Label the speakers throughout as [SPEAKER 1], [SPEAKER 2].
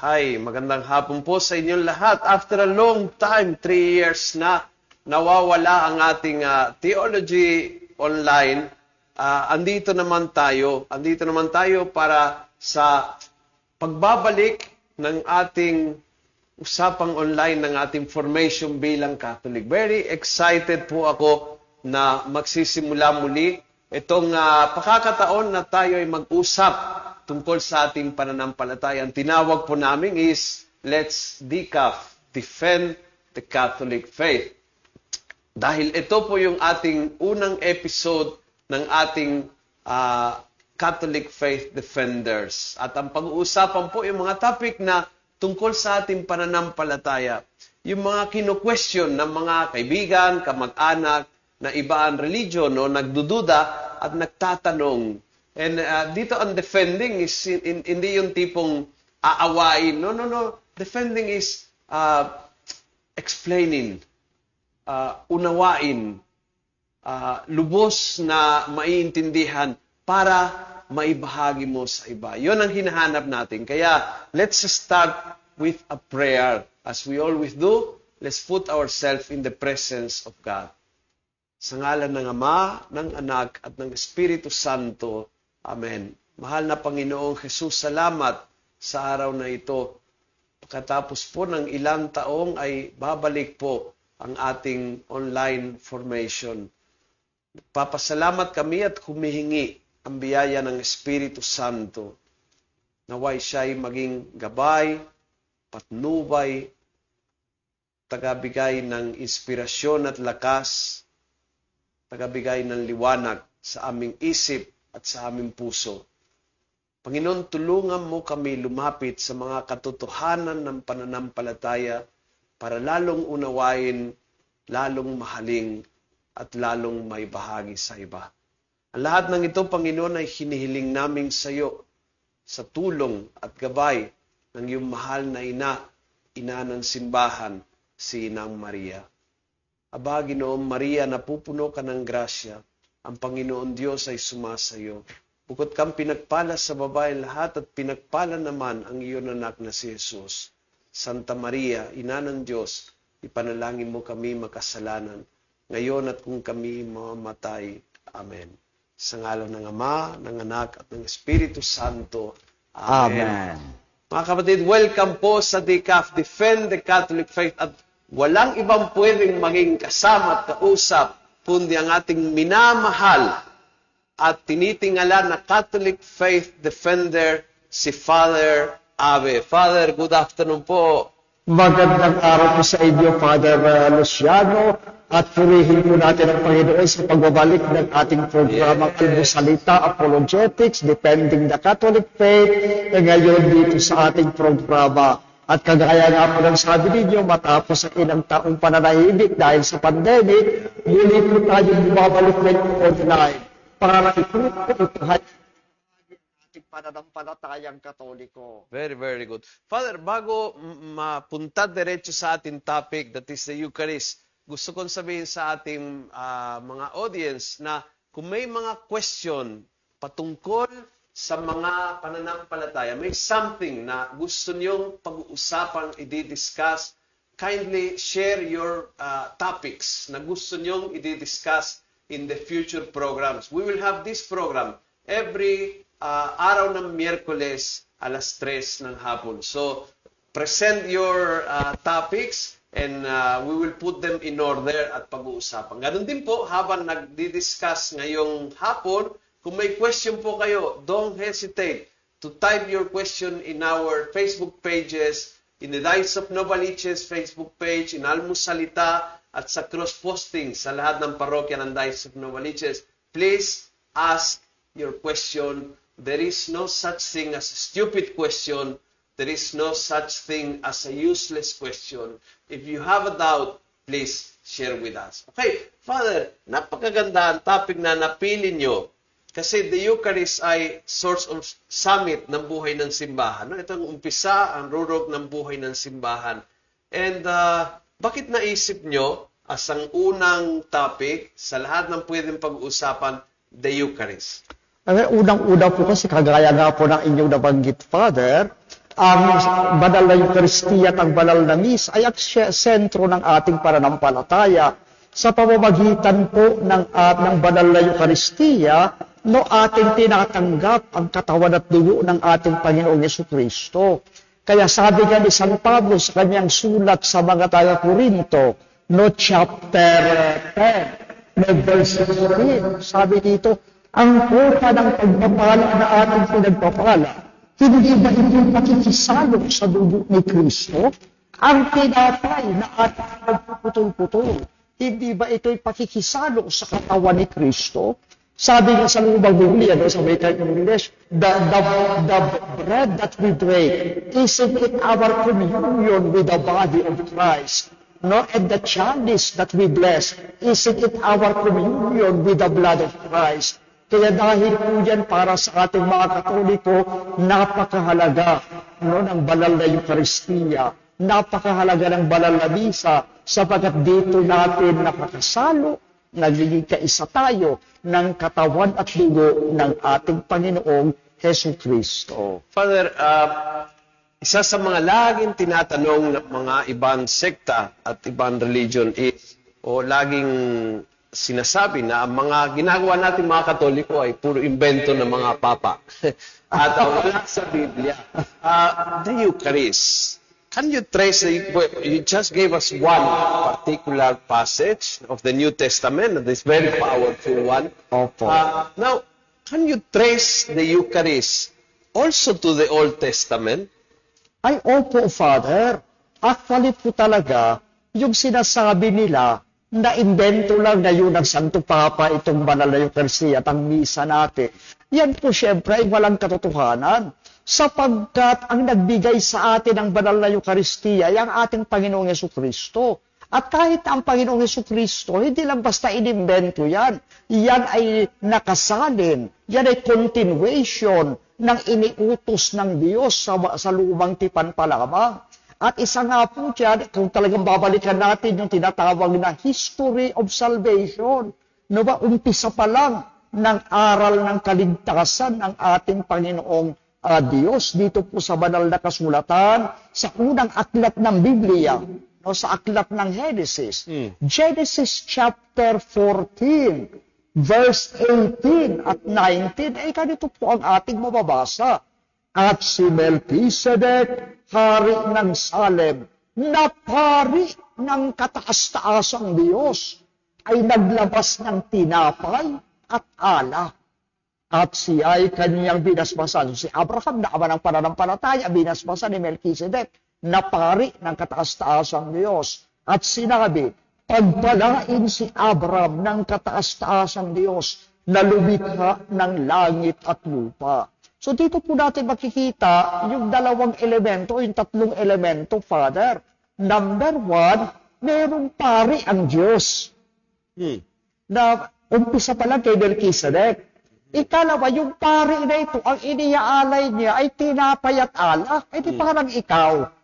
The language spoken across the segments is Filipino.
[SPEAKER 1] Hi, magandang hapon po sa inyong lahat. After a long time, 3 years na, nawawala ang ating theology online. Andito naman tayo para sa pagbabalik ng ating usapang online ng ating formation bilang Catholic. Very excited po ako na magsisimula muli itong pakakataon na tayo ay mag-usap tungkol sa ating pananampalataya. Ang tinawag po namin is Let's DCAF, Defend the Catholic Faith. Dahil ito po yung ating unang episode ng ating Catholic Faith Defenders. At ang pag-uusapan po yung mga topic na tungkol sa ating pananampalataya. Yung mga kino-question ng mga kaibigan, kamag-anak, na iba ang religion, no, nagdududa at nagtatanong. And dito ang defending is hindi yung tipong aawain. No. Defending is explaining, unawain, lubos na maiintindihan para maibahagi mo sa iba. Yun ang hinahanap natin. Kaya let's start with a prayer. As we always do, let's put ourselves in the presence of God. Sa ngalan ng Ama, ng Anak, at ng Espiritu Santo. Amen. Mahal na Panginoong Jesus, salamat sa araw na ito. Pagkatapos po ng ilang taong ay babalik po ang ating online formation. Papasalamat kami at humihingi ang biyaya ng Espiritu Santo. Naway siya'y maging gabay, patnubay, tagabigay ng inspirasyon at lakas, tagabigay ng liwanag sa aming isip at sa aming puso. Panginoon, tulungan mo kami lumapit sa mga katotohanan ng pananampalataya para lalong unawain, lalong mahalin, at lalong may bahagi sa iba. Ang lahat ng ito, Panginoon, ay hinihiling namin sa iyo sa tulong at gabay ng iyong mahal na ina ng simbahan, si Inang Maria. Aba, Ginoong Maria, napupuno ka ng grasya. Ang Panginoon Diyos ay sumasayo. Bukod kang pinagpala sa babae lahat at pinagpala naman ang iyong anak na si Jesus. Santa Maria, Ina ng Diyos, ipanalangin mo kami makasalanan, ngayon at kung kami mamamatay. Amen. Sa ngalan ng Ama, ng Anak, at ng Espiritu Santo. Amen. Mga kapatid, welcome po sa DCAF, Defend the Catholic Faith. At walang ibang pwedeng maging kasama at kausap kundi ang ating minamahal at tinitingala na Catholic Faith Defender, si Father Abe. Father, good afternoon po.
[SPEAKER 2] Magandang araw po sa inyo, Father Luciano, at purihin po natin ang Panginoon sa pagbabalik ng ating programang Almusalita Apologetics, Defending the Catholic Faith, na ngayon dito sa ating programa. At kagaya nga po ng sabi ninyo, matapos ang ilang taong pananahimik dahil sa pandemic, muli po tayo bumabalik ngayon online para itutuhan ating pananampalatayang Katoliko.
[SPEAKER 1] Very, very good. Father, bago mapunta diretso sa ating topic, that is the Eucharist, gusto kong sabihin sa ating mga audience na kung may mga question patungkol sa mga pananampalataya, may something na gusto niyong pag-uusapan, i-discuss, kindly share your topics na gusto niyong i-discuss in the future programs. We will have this program every araw ng Miyerkules, 3:00 ng hapon. So, present your topics and we will put them in order at pag-uusapan. Ganun din po, habang nagdi-discuss ngayong hapon, kung may question po kayo, don't hesitate to type your question in our Facebook pages, in the Diocese of Novaliches Facebook page, in Almusalita, at sa cross-posting sa lahat ng parokya ng Diocese of Novaliches. Please ask your question. There is no such thing as a stupid question. There is no such thing as a useless question. If you have a doubt, please share with us. Okay, Father, napakaganda ang topic na napili nyo. Kasi the Eucharist ay source of summit ng buhay ng simbahan. No? Ito ang umpisa, ang rurok ng buhay ng simbahan. And bakit naisip nyo as ang unang topic sa lahat ng pwedeng pag-uusapan, the Eucharist?
[SPEAKER 2] Unang-una po kasi, kagaya nga po ng inyong nabanggit, Father, ang banal na Eucharistia at ang banal na Misa ay ang sentro ng ating pananampalataya. Sa pamamagitan po ng banal na Eucharistia, no ating tinatanggap ang katawan at dugo ng ating Panginoong Jesucristo. Kaya sabi nga ni San Pablo sa kanyang sulat sa mga taga-Korinto, no chapter 10, no verse 16, sabi dito, ang kopa ng pagpapala na ating pinagpapala, hindi ba ito pakikisalo sa dugo ni Kristo? Ang tinapay na ating nagpuputol-putol, hindi ba ito'y pakikisalo sa katawan ni Kristo? Sabi nga sa lumang Biblia, no, sa Written English, the bread that we break, isn't it our communion with the body of Christ? No, and the chalice that we bless, isn't it our communion with the blood of Christ? Kaya dahil po yan para sa ating mga Katoliko, napakahalaga ng banal na Eucharistia, napakahalaga ng banal na Misa, sapagkat dito natin nakakasalo, nagiging kaisa tayo ng katawan at dugo ng ating Panginoong Jesucristo.
[SPEAKER 1] Father, isa sa mga laging tinatanong ng mga ibang sekta at ibang religion is, o laging sinasabi na ang mga ginagawa natin mga Katoliko ay puro invento ng mga papa. At wala sa Biblia. The Eucharist. Can you trace, you just gave us one particular passage of the New Testament, this very powerful one. Now, can you trace the Eucharist also to the Old Testament?
[SPEAKER 2] Ay, opo, Father. Actually po talaga, yung sinasabi nila, na invento lang na yun ng Santo Papa, itong banal na Eucharistia at ang Misa natin. Yan po siyempre ay walang katotohanan. Sapagkat ang nagbigay sa atin ng banal na Eucharistia ay ang ating Panginoong Jesucristo. At kahit ang Panginoong Jesucristo, hindi lang basta inimbento yan. Yan ay nakasalin. Yan ay continuation ng iniutos ng Diyos sa lumang tipan pa lamang. At isa nga po dyan, kung talagang babalikan natin yung tinatawag na history of salvation, no ba, umpisa pa lang ng aral ng kaligtasan ng ating Panginoong Diyos dito po sa banal na kasulatan, sa unang aklat ng Biblia, no, sa aklat ng Genesis. Genesis chapter 14, verse 18 at 19, ay ganito po ang ating mababasa. At si Melchizedek, hari ng Salem, na pari ng kataas-taasang Diyos, ay naglabas ng tinapay at alak. At siya ay kaniyang binasbasan. Si Abraham, na ama ng pananampalataya, binasbasan ni Melchizedek, na pari ng kataas-taasang Diyos. At sinabi, pagpalain si Abraham ng kataas-taasang Diyos, na lumikha ng langit at lupa. So dito po natin makikita yung dalawang elemento, yung tatlong elemento, Father. Number one, merong pari ang Diyos. Na umpisa pa lang kay Melchizedek. Ikalawa, yung pari na ito, ang iniaalay niya ay tinapay at alak. Eh di parang ikaw.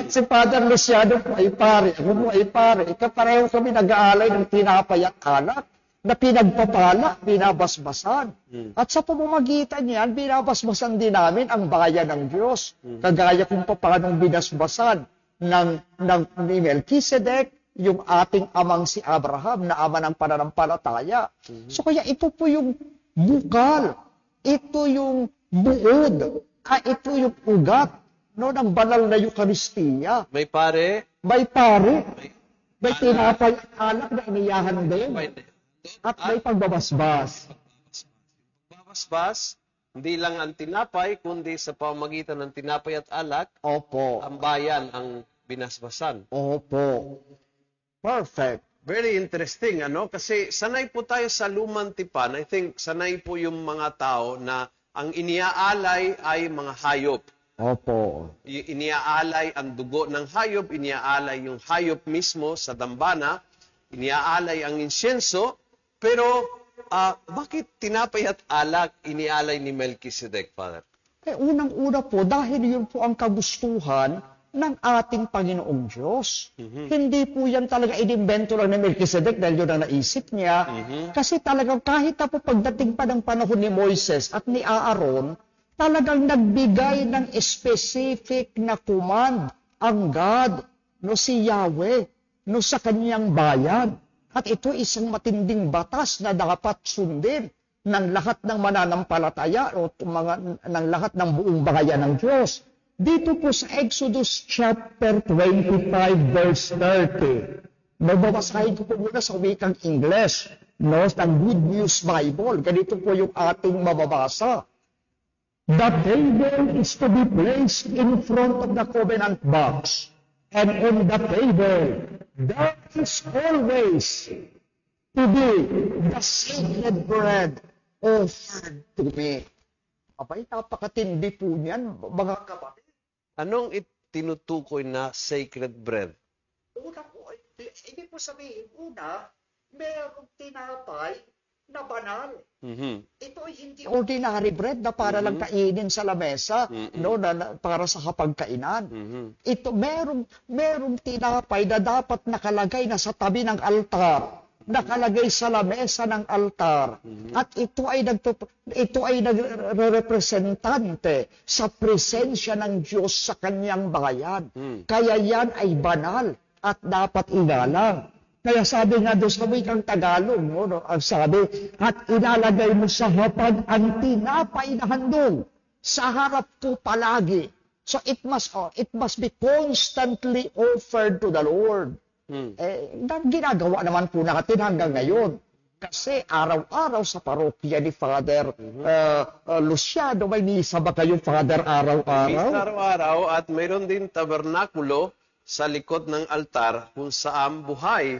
[SPEAKER 2] Si Father Luciano po ay pari, ako po ay pari. Ikapareho kami nag-aalay ng tinapay at alak, na pinagpapala, binabasbasan. At sa pamamagitan niyan, binabasbasan din namin ang bayan ng Diyos. Kagaya kung paano binasbasan ni Melchizedek, yung ating amang si Abraham, na ama ng pananampalataya. So kaya ito po yung bukal, ito yung buod, ito yung ugat ng banal na Eucharistia.
[SPEAKER 1] May pare.
[SPEAKER 2] May tinapay at alak na iniyahan din. At may pagbabasbas.
[SPEAKER 1] Pagbabasbas, hindi lang ang tinapay, kundi sa pamamagitan ng tinapay at alak,
[SPEAKER 2] opo,
[SPEAKER 1] ang bayan ang binasbasan.
[SPEAKER 2] Opo. Perfect.
[SPEAKER 1] Very interesting, ano? Kasi sanay po tayo sa lumang tipan. I think sanay po yung mga tao na ang iniaalay ay mga hayop.
[SPEAKER 2] Opo.
[SPEAKER 1] Iniaalay ang dugo ng hayop, iniaalay yung hayop mismo sa dambana, iniaalay ang insyenso. Pero, bakit tinapay at alak inialay ni Melchizedek, Father?
[SPEAKER 2] Unang-una po, dahil yun po ang kagustuhan ng ating Panginoong Diyos. Hindi po yan talaga inimbento lang ni Melchizedek dahil yun ang naisip niya. Kasi talagang kahit na po pagdating pa ng panahon ni Moises at ni Aaron, talagang nagbigay ng specific na command ang God, no, si Yahweh, no, sa kanyang bayan. At ito isang matinding batas na dapat sundin ng lahat ng mananampalataya o ng lahat ng buong bayan ng Diyos. Dito po sa Exodus chapter 25 verse 30. Mababasahin ko po muna sa wikang English, no, ng Good News Bible. Ganito po yung ating mababasa. The table is to be placed in front of the covenant box. And on the table, there is always to be the sacred bread offered to me. Abay, napakatindi po niyan, mga kapatid.
[SPEAKER 1] Anong tinutukoy na sacred bread?
[SPEAKER 2] Una po, hindi po sabihin, merong tinapay na banal. Ito ay hindi ordinary bread na para lang kainin sa lamesa, no, para sa kapagkainan. Ito, merong tinapay na dapat nakalagay na sa tabi ng altar, nakalagay sa lamesa ng altar. At ito ay nagre-representante sa presensya ng Diyos sa kanyang bayan. Kaya yan ay banal at dapat igalang. Kaya sabi nga doon sa wikang Tagalog, no, ang sabi, at ilalagay mo sa hapag ang tinapay na handog sa harap ko palagi. So it must be constantly offered to the Lord. Ginagawa naman po natin hanggang ngayon. Kasi araw-araw sa parokya ni Father Luciano, may misa ba kayo, Father, araw-araw?
[SPEAKER 1] Misa araw-araw at mayroon din tabernakulo sa likod ng altar kung saan buhay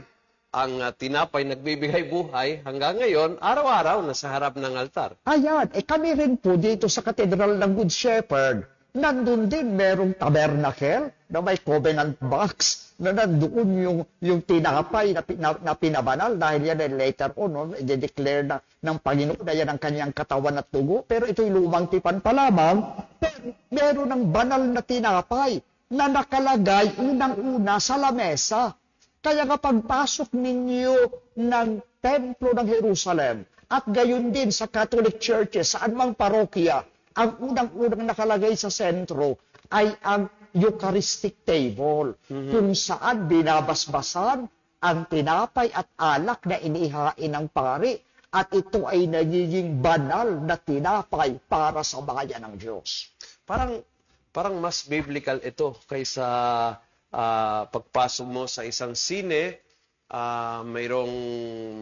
[SPEAKER 1] ang tinapay nagbibigay buhay hanggang ngayon, araw-araw nasa harap ng altar.
[SPEAKER 2] Ayan, kami rin po dito sa Cathedral ng Good Shepherd, nandun din merong tabernacle na may covenant box na nandoon yung tinapay na pinabanal dahil yan ay later on, i-declare na ng Panginoon na yan ang kanyang katawan at dugo. Pero ito'y lumang tipan pa lamang, pero meron ng banal na tinapay na nakalagay unang-una sa lamesa. Kaya kapag pasok ninyo ng templo ng Jerusalem at gayon din sa Catholic Churches, saan mang parokya, ang unang-unang nakalagay sa sentro ay ang Eucharistic table, kung saan binabasbasan ang tinapay at alak na inihain ng pari. At ito ay nagiging banal na tinapay para sa bayan ng Diyos.
[SPEAKER 1] Parang mas biblical ito kaysa pagpasok mo sa isang sine, mayroong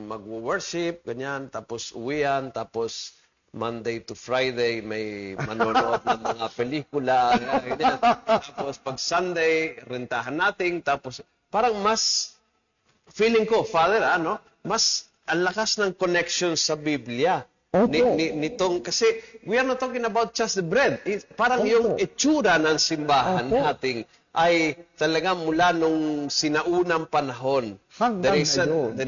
[SPEAKER 1] mag-worship, ganyan, tapos uwian, tapos Monday to Friday, may manonood ng mga pelikula, ganyan. Tapos pag Sunday, rentahan natin, tapos parang mas, feeling ko, Father, mas ang lakas ng connection sa Biblia. Nitong, kasi we are not talking about just the bread. Parang yung itsura ng simbahan nating ay talaga mula nung sinaunang panahon. There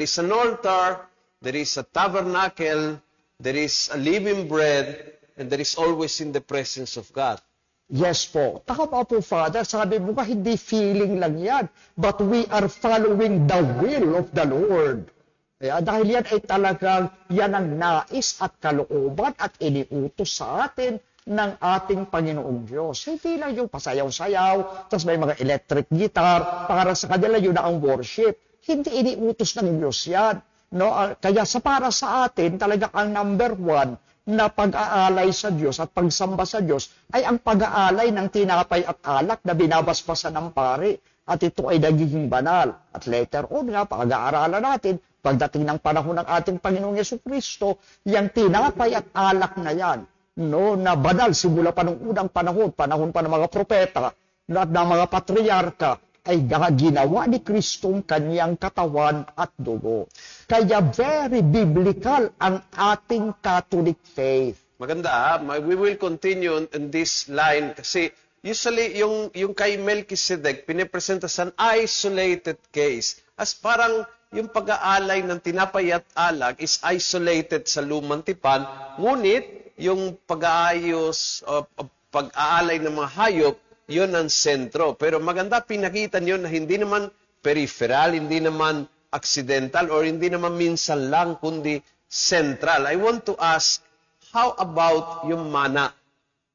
[SPEAKER 1] is an altar, there is a tabernacle, there is a living bread, and there is always in the presence of God.
[SPEAKER 2] Yes po. Tama po, Father. Sabi mo ka, hindi feeling lang yan, but we are following the will of the Lord. Kaya dahil yan ay talagang yan ang nais at kalooban at iniutos sa atin ng ating Panginoong Diyos. Hindi lang yung pasayaw-sayaw, tapos may mga electric guitar, para sa kanila yun na ang worship. Hindi iniutos ng Diyos yan. No? Kaya para sa atin, talaga ang number one na pag-aalay sa Diyos at pagsamba sa Diyos ay ang pag-aalay ng tinapay at alak na binabasbasan ng pari. At ito ay nagiging banal. At later on nga, pag-aaralan natin, pagdating ng panahon ng ating Panginoong Yesukristo, yung tinapay at alak na yan, no, na banal simula pa ng unang panahon pa ng mga propeta, at ng mga patriarka, ay ginawa ni Kristo ang kanyang katawan at dugo. Kaya very biblical ang ating Catholic faith.
[SPEAKER 1] Maganda, we will continue in this line kasi usually yung kay Melchizedek pinipresenta sa an isolated case as parang yung pag-aalay ng tinapay at alak is isolated sa lumang tipan, ngunit yung pag-aayos o pag-aalay ng mga hayop yun ang sentro. Pero maganda pinakita niyo na hindi naman peripheral, hindi naman accidental, or hindi naman minsan lang, kundi central. I want to ask, how about yung mana?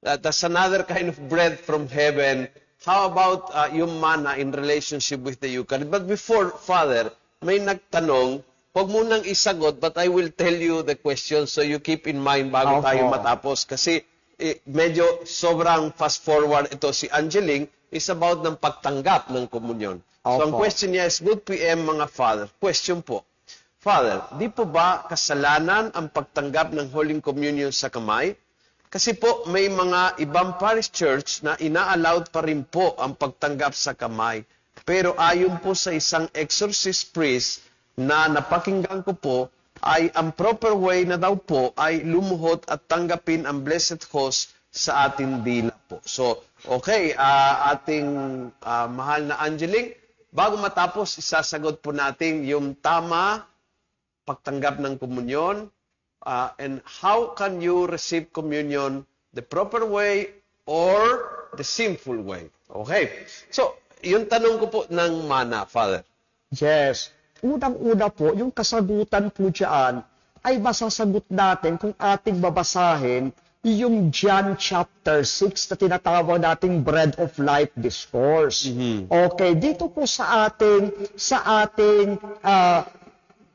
[SPEAKER 1] That's another kind of bread from heaven. How about yung mana in relationship with the Eucharist? But before, Father, may nagtanong, huwag mo nang isagot, but I will tell you the question so you keep in mind bago tayo matapos. Kasi medyo sobrang fast forward ito. Si Angeling is about ng pagtanggap ng komunyon. So ang question niya is, good PM mga Father. Question po, Father, di po ba kasalanan ang pagtanggap ng Holy Communion sa kamay? Kasi po may mga ibang parish church na ina-allowed pa rin po ang pagtanggap sa kamay. Pero ayon po sa isang exorcist priest na napakinggan ko po, ay ang proper way na daw po ay lumuhod at tanggapin ang blessed host sa ating dila po. So, okay, ating mahal na Angeling, bago matapos, isasagot po natin yung tama pagtanggap ng komunyon, and how can you receive communion the proper way or the sinful way. Okay? So, yung tanong ko po ng mana, Father.
[SPEAKER 2] Yes. Unang-una po, yung kasagutan po dyan ay masasagot natin kung ating babasahin yung John chapter 6 na tinatawag nating Bread of Life Discourse. Okay, dito po sa ating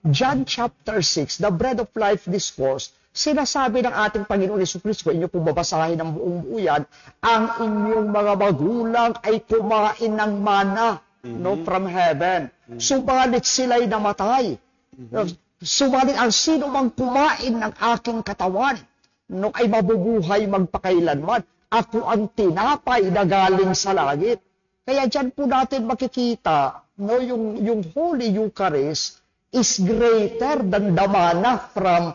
[SPEAKER 2] John chapter 6, the Bread of Life Discourse, sinasabi ng ating Panginoon Jesucristo, inyo pong babasahin ng buong buyan, ang inyong mga magulang ay kumain ng mana from heaven. Subalit sila'y namatay. Subalit ang sino mang kumain ng aking katawan, nung ay mabubuhay magpakailanman. Ako ang tinapay na galing sa langit. Kaya dyan po natin makikita, yung Holy Eucharist is greater than the manna from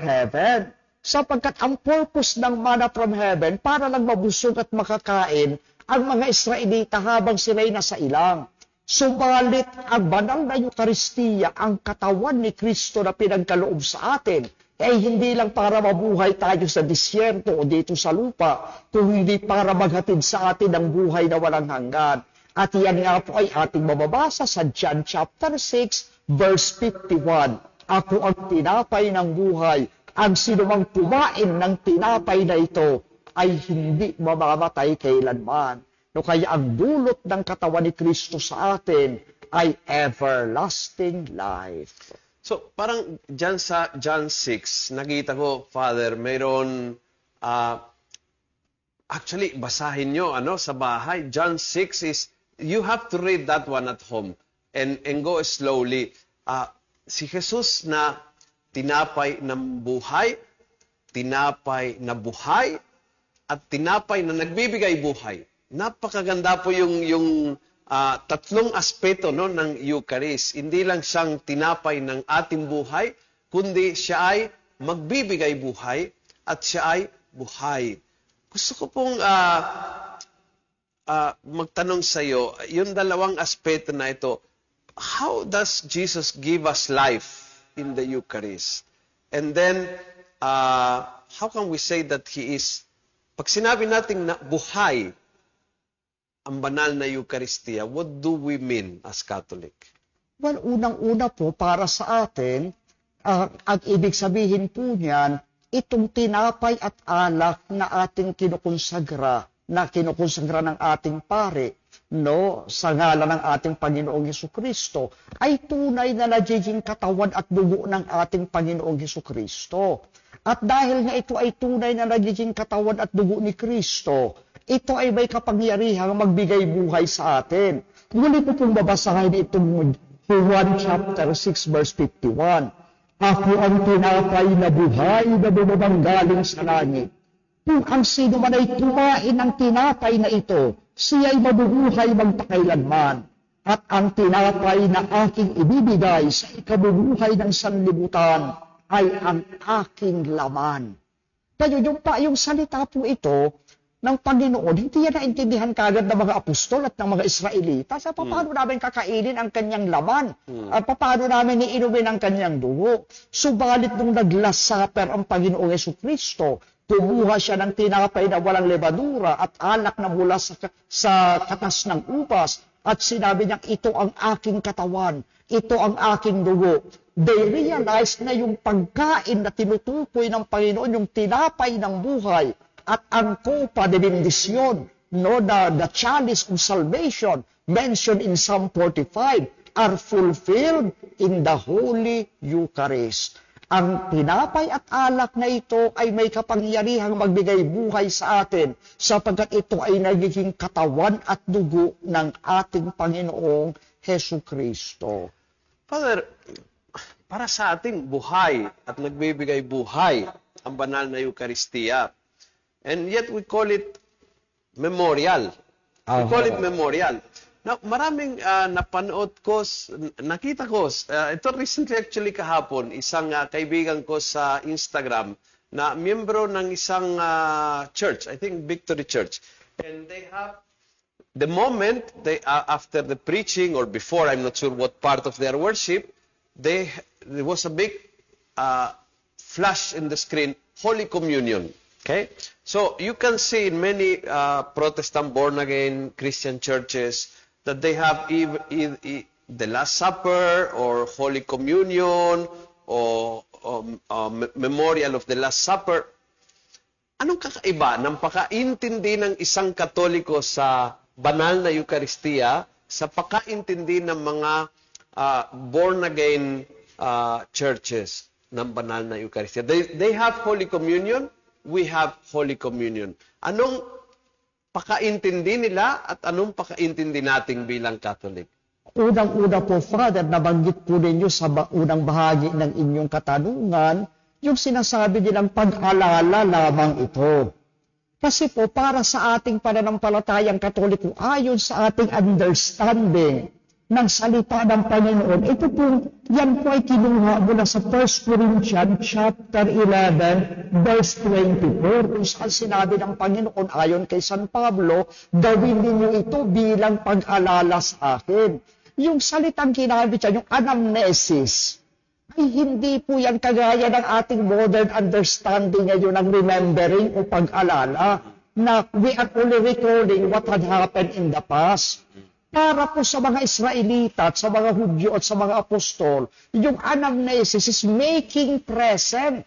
[SPEAKER 2] heaven. Sapagkat ang purpose ng manna from heaven, para lang mabusog at makakain ang mga Israelita habang sila'y nasa ilang. Subalit, ang banal na Eucharistia, ang katawan ni Kristo na pinagkaloob sa atin, ay hindi lang para mabuhay tayo sa disyerto o dito sa lupa, kung hindi para maghatid sa atin ang buhay na walang hanggan. At yan nga po ay ating mababasa sa John chapter 6, verse 51. Ako ang tinapay ng buhay. Ang sinumang kumain ng tinapay na ito ay hindi mamamatay kailanman. No, kaya ang dulot ng katawan ni Kristo sa atin ay everlasting life.
[SPEAKER 1] So, parang dyan sa John 6, nakita ko, Father, mayroon, actually, basahin nyo sa bahay. John 6 is, you have to read that one at home and go slowly. Si Jesus na tinapay ng buhay, tinapay na buhay, at tinapay na nagbibigay buhay. Napakaganda po yung tatlong aspeto ng Eucharist. Hindi lang siyang tinapay ng ating buhay, kundi siya ay magbibigay buhay at siya ay buhay. Gusto ko pong magtanong sa iyo, yung dalawang aspeto na ito, how does Jesus give us life in the Eucharist? And then, how can we say that He is, pag sinabi natin na buhay, ang banal na Eucharistia, what do we mean as Catholic?
[SPEAKER 2] Well, unang-una po, para sa atin, ang ibig sabihin po niyan, itong tinapay at alak na ating kinukonsagra, ng ating pare, sa ngalan ng ating Panginoong Jesucristo, ay tunay na nagiging katawan at dugo ng ating Panginoong Jesucristo. At dahil nga ito ay tunay na nagiging katawan at dugo ni Kristo, ito ay may kapangyarihang magbigay buhay sa atin. Muli ko pong babasahin itong Juan chapter 6 verse 51. Ako ang tinapay na buhay na bumabang galing sa langit. Kung ang sino man ay kumain ng tinapay na ito, siya ay mabubuhay magpakailanman. At ang tinapay na aking ibibigay sa ikabubuhay ng sanlibutan ay ang aking laman. Kaya yung salita po ito ng Panginoon, hindi yan naintindihan kagad ng mga apostol at ng mga Israelita. Sa paano namin kakainin ang kanyang laman? At paano namin iinumin ang kanyang dugo? Subalit nung nag-Last Supper ang Panginoong Jesucristo, Kumuha siya ng tinapay na walang lebadura at alak na mula sa katas ng ubas at sinabi niya, ito ang aking katawan, ito ang aking dugo. They realized na yung pagkain na tinutukoy ng Panginoon, yung tinapay ng buhay at ang copa de bendisyon, no, the chalice of salvation mentioned in Psalm 45 are fulfilled in the Holy Eucharist. Ang tinapay at alak na ito ay may kapangyarihang magbigay buhay sa atin sapagkat ito ay nagiging katawan at dugo ng ating Panginoong Hesu Kristo.
[SPEAKER 1] Father, para sa ating buhay at nagbibigay buhay ang banal na Eucharistia. And yet we call it memorial. We call it memorial. Now, maraming napanood ko, nakita ko, ito recently actually kahapon, isang kaibigan ko sa Instagram na miyembro ng isang church, I think Victory Church. And they have, the moment, after the preaching or before, I'm not sure what part of their worship, there was a big flash in the screen, Holy Communion. Okay? So, you can see in many Protestant born-again Christian churches that they have the Last Supper or Holy Communion or Memorial of the Last Supper. Anong kakaiba ng pakaintindi ng isang Katoliko sa banal na Eucharistia sa pakaintindi ng mga born-again churches ng banal na Eucharistia? They have Holy Communion, we have Holy Communion. Anong pakaintindi nila at anong pakaintindi nating bilang Catholic?
[SPEAKER 2] Unang-una po, Father, nabanggit po ninyo sa unang bahagi ng inyong katanungan, yung sinasabi nilang pag-alala lamang ito. Kasi po, para sa ating pananampalatayang Katoliko, ayon sa ating understanding ng salita ng Panginoon, ito po, yan po ay kinuha mula sa 1 Corinthians chapter 11, verse 24, kung saan sinabi ng Panginoon ayon kay San Pablo, gawin ninyo ito bilang pag-alala sa akin. Yung salitang kinabit siya, yung anamnesis, ay hindi po yan kagaya ng ating modern understanding ngayon ng remembering o pag-alala, na we are only recalling what had happened in the past. Para po sa mga Israelita at sa mga Hudyo at sa mga apostol, yung anamnesis is making present.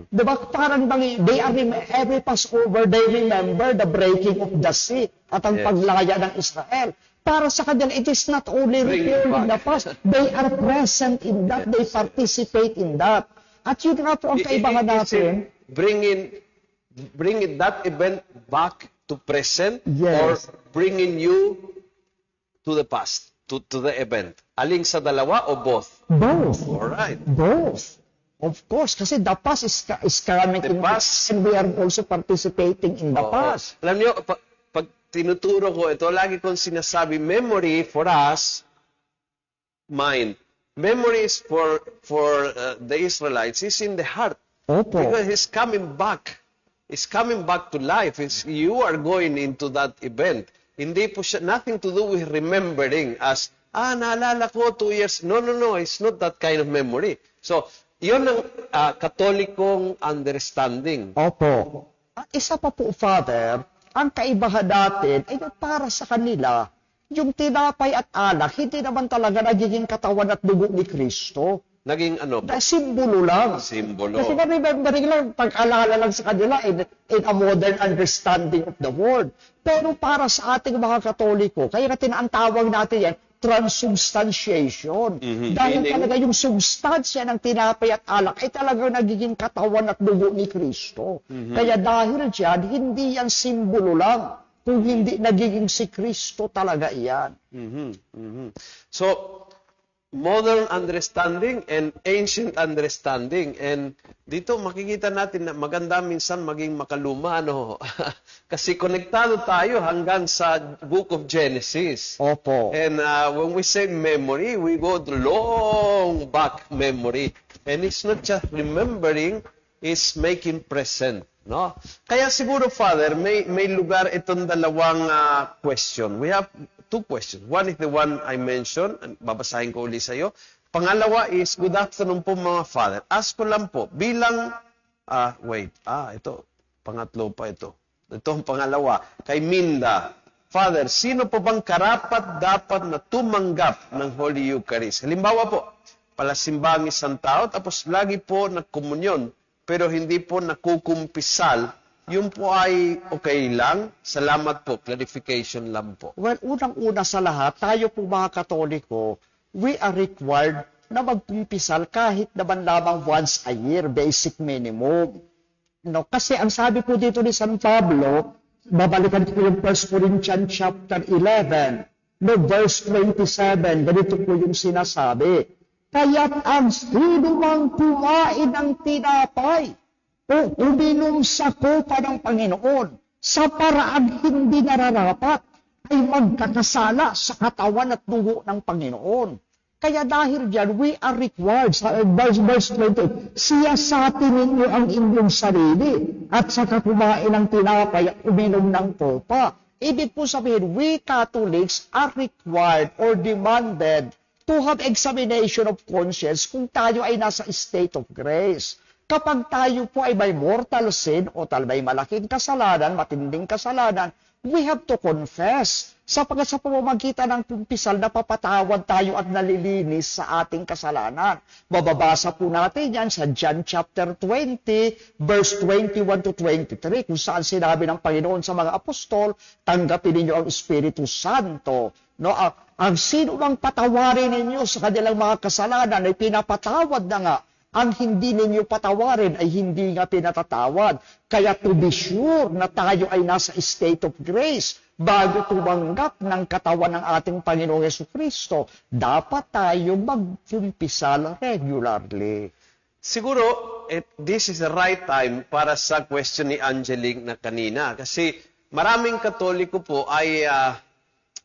[SPEAKER 2] Diba? Parang every Passover, they remember the breaking of the sea at ang paglaya ng Israel. Para sa kanila, it is not only recalling the past, they are present in that, they participate in that. At yun nga po ang kaibahan natin. Bringing that event back to present, or bringing you to the past, to the event. Aling sa dalawa o both? Both.
[SPEAKER 1] Alright.
[SPEAKER 2] Both. Of course, kasi the past is coming in the past, and we are also participating in the past.
[SPEAKER 1] Alam niyo, pag tinuturo ko ito, lagi kong sinasabi, memory for us, mind. Memories for the Israelites is in the heart.
[SPEAKER 2] Opo.
[SPEAKER 1] Because it's coming back. It's coming back to life. You are going into that event. Hindi po siya, nothing to do with remembering as, naalala ko 2 years. No, it's not that kind of memory. So, yun ang Katolikong understanding.
[SPEAKER 2] Opo. At isa pa po, Father, ang kaibahan natin ay para sa kanila, yung tinapay at alak, hindi naman talaga nagiging katawan at dugo ni Kristo.
[SPEAKER 1] Naging ano?
[SPEAKER 2] Simbolo lang.
[SPEAKER 1] Simbolo.
[SPEAKER 2] Kasi remembering lang, pag-alala lang sa kanila in a modern understanding of the word. Pero para sa ating mga Katoliko, kaya natin ang tawag natin yan, transubstantiation. Dahil talaga yung substansya ng tinapay at alak ay talagang nagiging katawan at dugo ni Kristo. Kaya dahil dyan, hindi yan simbolo lang. Kung hindi nagiging si Kristo talaga yan.
[SPEAKER 1] So, modern understanding and ancient understanding. And dito makikita natin na maganda minsan maging makaluma, no? Kasi konektado tayo hanggang sa Book of Genesis.
[SPEAKER 2] Opo.
[SPEAKER 1] And when we say memory, we go to long back memory. And it's not just remembering, it's making present. No? Kaya siguro, Father, may lugar itong dalawang question. We have 2 questions. One is the one I mentioned, and babasahin ko uli sa iyo. Pangalawa is, good afternoon po mga Father. Ask ko lang po, bilang, ito, Pangatlo pa ito. Ito ang pangalawa. Kay Minda, Father, sino po bang karapat-dapat na tumanggap ng Holy Eucharist? Halimbawa po, palasimba ang isang tao, tapos lagi po nagkomunyon, pero hindi po nakukumpisal. Yun po ay okay lang. Salamat po. Clarification lang po.
[SPEAKER 2] Well, unang-una sa lahat, tayo po mga Katoliko, we are required na magkumpisal kahit naman lamang once a year, basic minimum. No, kasi ang sabi po dito ni San Pablo, babalikan ko yung 1 Corinthians chapter 11, no, verse 27, ganito po yung sinasabi. Kaya't ang sino mang kumain ng tinapay o uminom sa kopa ng Panginoon sa paraan hindi nararapat ay magkakasala sa katawan at dugo ng Panginoon. Kaya dahil diyan, we are required, sa verse 20, siyasatin ninyo ang inyong sarili at saka kumain ng tinapay at uminom ng kopa. Ibig po sabihin, we Catholics are required or demanded to have examination of conscience kung tayo ay nasa state of grace. Kapag tayo po ay may mortal sin o may malaking kasalanan, matinding kasalanan, we have to confess. Sapagkat sa pamamagitan ng kumpisal, napapatawad tayo at nalilinis sa ating kasalanan. Mababasa po natin yan sa John chapter 20, verse 21 to 23, kung saan sinabi ng Panginoon sa mga apostol, tanggapin ninyo ang Espiritu Santo. No, ang sino mang patawarin ninyo sa kanilang mga kasalanan ay pinapatawad na nga. Ang hindi ninyo patawarin ay hindi nga pinatatawad. Kaya to be sure na tayo ay nasa state of grace bago tumanggap ng katawan ng ating Panginoong Jesucristo, dapat tayo magkumpisal regularly.
[SPEAKER 1] Siguro, this is the right time para sa question ni Angelique na kanina. Kasi maraming Katoliko po ay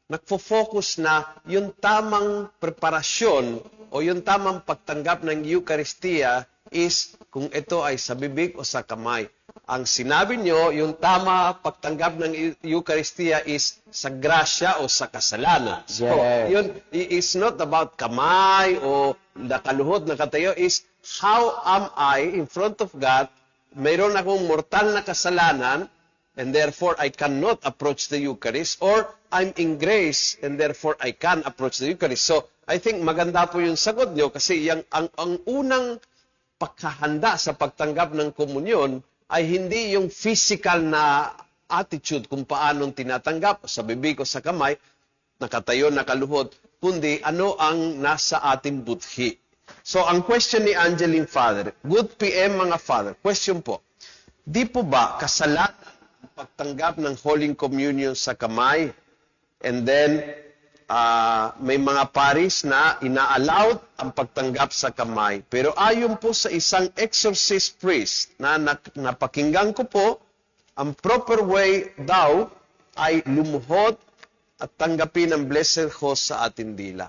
[SPEAKER 1] nagfo-focus na yung tamang preparasyon o yung tamang pagtanggap ng Eucharistia is kung ito ay sa bibig o sa kamay. Ang sinabi nyo, yung tama pagtanggap ng Eucharistia is sa grasya o sa kasalanan. So, yun is not about kamay o nakaluhod, nakatayo, is how am I in front of God, mayroon akong mortal na kasalanan, and therefore I cannot approach the Eucharist, or I'm in grace, and therefore I can approach the Eucharist. So, I think maganda po yung sagot nyo kasi ang unang pagkahanda sa pagtanggap ng komunyon ay hindi yung physical na attitude kung paano tinatanggap, sa bibig o sa kamay, nakatayo, nakaluhod, kundi ano ang nasa ating buthi. So, ang question ni Angeline Father, good PM mga Father, question po, di po ba kasalanan ang pagtanggap ng Holy Communion sa kamay? And then, may mga paris na ina-allowed ang pagtanggap sa kamay. Pero ayon po sa isang exorcist priest na napakinggan ko po, ang proper way daw ay lumuhod at tanggapin ang blessed host sa ating dila.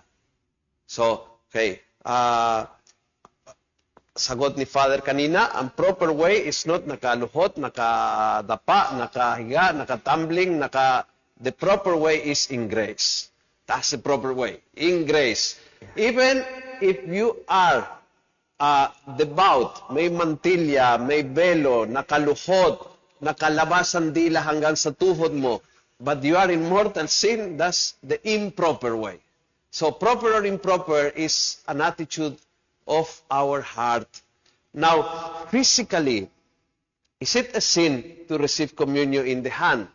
[SPEAKER 1] So, okay. Sagot ni Father kanina, ang proper way is not nakaluhod, nakadapa, nakahiga, nakatumbling, the proper way is in grace. That's the proper way. In grace. Even if you are devout, may mantilya, may belo, nakaluhod, nakalabas ang dila hanggang sa tuhod mo, but you are in mortal sin, that's the improper way. So proper or improper is an attitude of our heart. Now, physically, is it a sin to receive communion in the hand?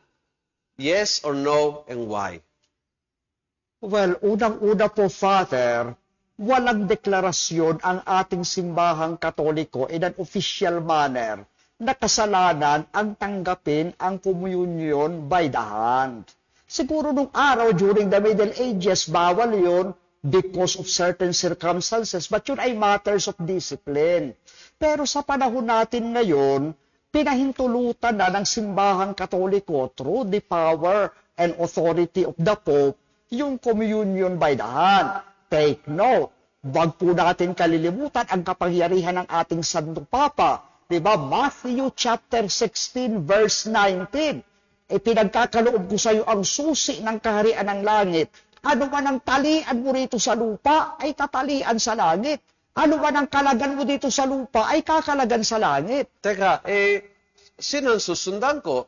[SPEAKER 1] Yes or no, and why?
[SPEAKER 2] Well, unang-una po, Father, walang deklarasyon ang ating simbahang Katoliko in an official manner na kasalanan ang tanggapin ang communion by the hand. Siguro nung araw, during the Middle Ages, bawal yun because of certain circumstances, but yun ay matters of discipline. Pero sa panahon natin ngayon, pinahintulutan na ng simbahang Katoliko through the power and authority of the Pope yung communion by the hand. Take note, wag po natin kalilimutan ang kapangyarihan ng ating Santo Papa. Diba? Matthew chapter 16 verse 19. Pinagkakaloob ko sa iyo ang susi ng kaharian ng langit. Ano man ang talian mo rito sa lupa, ay tatalian sa langit. Ano man ang kalagan mo dito sa lupa, ay kakalagan sa langit.
[SPEAKER 1] Teka, sino ang susundan ko?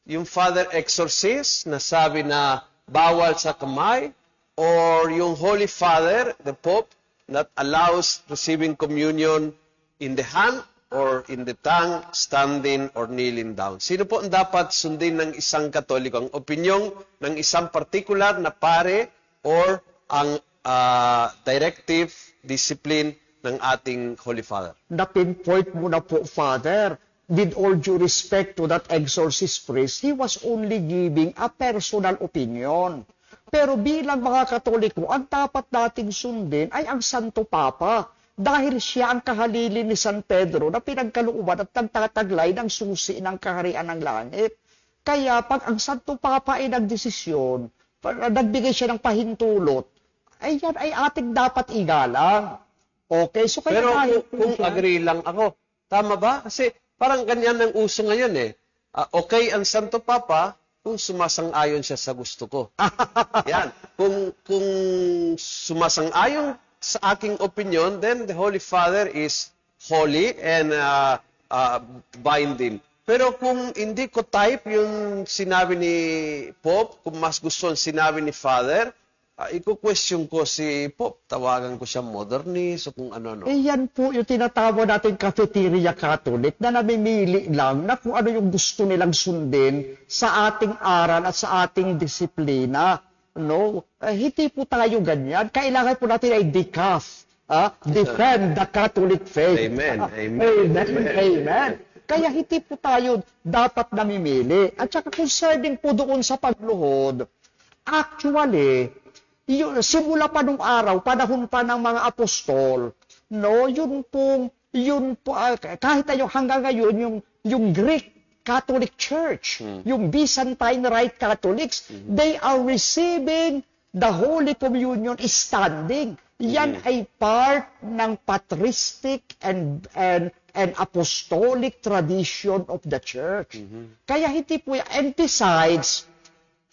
[SPEAKER 1] Yung Father Exorcist na sabi na bawal sa kamay, or yung Holy Father, the Pope, that allows receiving communion in the hand or in the tongue, standing or kneeling down? Sino po ang dapat sundin ng isang Katoliko? Ang opinyon ng isang particular na pare or ang directive, discipline ng ating Holy Father?
[SPEAKER 2] Na-pinpoint mo na po, Father. With all due respect to that exorcist priest, he was only giving a personal opinion. Pero bilang mga Katoliko, ang dapat nating sundin ay ang Santo Papa. Dahil siya ang kahalili ni San Pedro na pinagkalooban at nagtataglay ng susi ng kaharian ng langit. Kaya pag ang Santo Papa ay nagdesisyon, nagbigay siya ng pahintulot, ay yan ay ating dapat igalang. Okay? So kaya
[SPEAKER 1] pero kung
[SPEAKER 2] siya,
[SPEAKER 1] agree lang ako, tama ba? Kasi parang ganyan ang uso ngayon eh. Okay ang Santo Papa kung sumasang-ayon siya sa gusto ko. Yan. Kung sumasang-ayon sa aking opinion, then the Holy Father is holy and binding. Pero kung hindi ko type yung sinabi ni Pope, kung mas gusto ang sinabi ni Father, iko-question ko si Pope, tawagan ko siya modernist o kung ano-ano.
[SPEAKER 2] yan po yung tinatawag natin cafeteria Catholic na namimili lang na kung ano yung gusto nilang sundin sa ating aral at sa ating disiplina. No? Hindi po tayo ganyan. Kailangan po natin ay decaf. Defend the Catholic faith.
[SPEAKER 1] Amen.
[SPEAKER 2] Amen. Kaya hindi po tayo dapat namimili. At saka concerning po doon sa pagluhod, actually, simula pa nung araw, panahon pa ng mga apostol, no, yun po, kahit tayo hanggang ngayon, yung Greek Catholic Church, yung Byzantine Rite Catholics, they are receiving the Holy Communion standing. Yan ay part ng patristic and apostolic tradition of the Church. Kaya hindi po, and besides,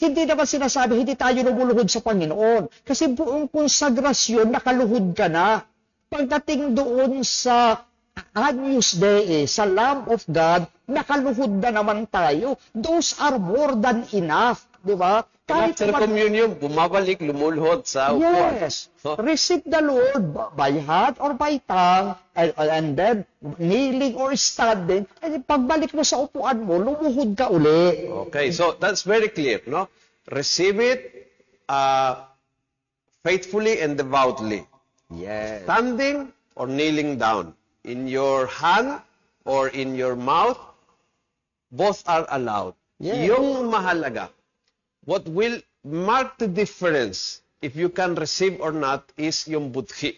[SPEAKER 2] hindi naman sinasabi, hindi tayo lumuluhod sa Panginoon. Kasi buong konsagrasyon, nakaluhod ka na. Pagdating doon sa Agnus Dei, sa Lamb of God, nakaluhod na naman tayo. Those are more than enough. Di ba?
[SPEAKER 1] After communion, bumabalik, lumuluhod sa upuan.
[SPEAKER 2] Yes. Receive the Lord by heart or by tongue, and then kneeling or standing. And pagbalik mo sa upuan mo, lumuhod ka uli.
[SPEAKER 1] Okay, so that's very clear, no? Receive it faithfully and devoutly.
[SPEAKER 2] Yes.
[SPEAKER 1] Standing or kneeling down. In your hand or in your mouth, both are allowed.
[SPEAKER 2] Yes.
[SPEAKER 1] Yung mahalaga, what will mark the difference if you can receive or not is yung budhi.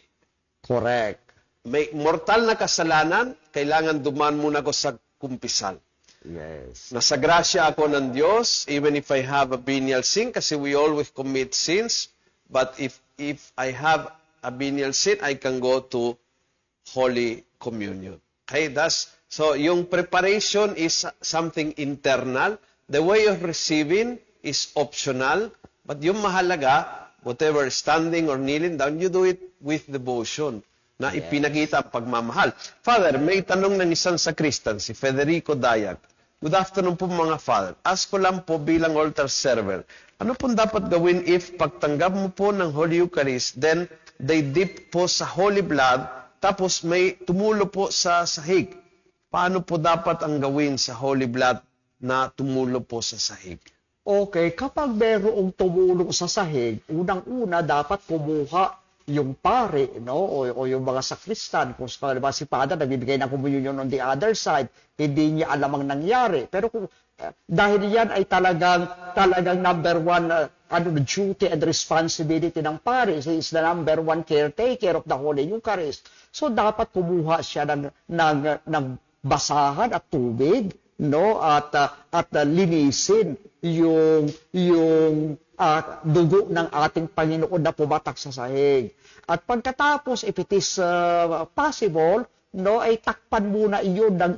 [SPEAKER 2] Correct.
[SPEAKER 1] May mortal na kasalanan, kailangan duman muna ko sa kumpisal.
[SPEAKER 2] Yes.
[SPEAKER 1] Nasa grasya ako ng Diyos, even if I have a venial sin, kasi we always commit sins, but if I have a venial sin, I can go to Holy Communion. Okay, so yung preparation is something internal. The way of receiving is optional, but yung mahalaga, whatever, standing or kneeling down, you do it with devotion, na ipinakita ang pagmamahal. Father, may tanong ng isang sakristan, si Federico Dayag. Good afternoon po mga Father. Ask ko lang po bilang altar server, ano pong dapat gawin if pagtanggap mo po ng Holy Eucharist, then they dip po sa Holy Blood, tapos may tumulo po sa sahig. Paano po dapat ang gawin sa Holy Blood na tumulo po sa sahig?
[SPEAKER 2] Okay, kapag mayroong tumulong sa sahig, unang-una dapat kumuha yung pare, no? O yung mga sakristan. Kung si Father nagbibigay ng communion on the other side, hindi niya alam ang nangyari. Pero kung, dahil yan ay talagang number one duty and responsibility ng pare. He is the number one caretaker of the Holy Eucharist. So dapat kumuha siya ng basahan at tubig, no, at linisin yung dugo ng ating Panginoon na pumatak sa sahig. At pagkatapos, if it is possible, no, ay takpan muna iyon ng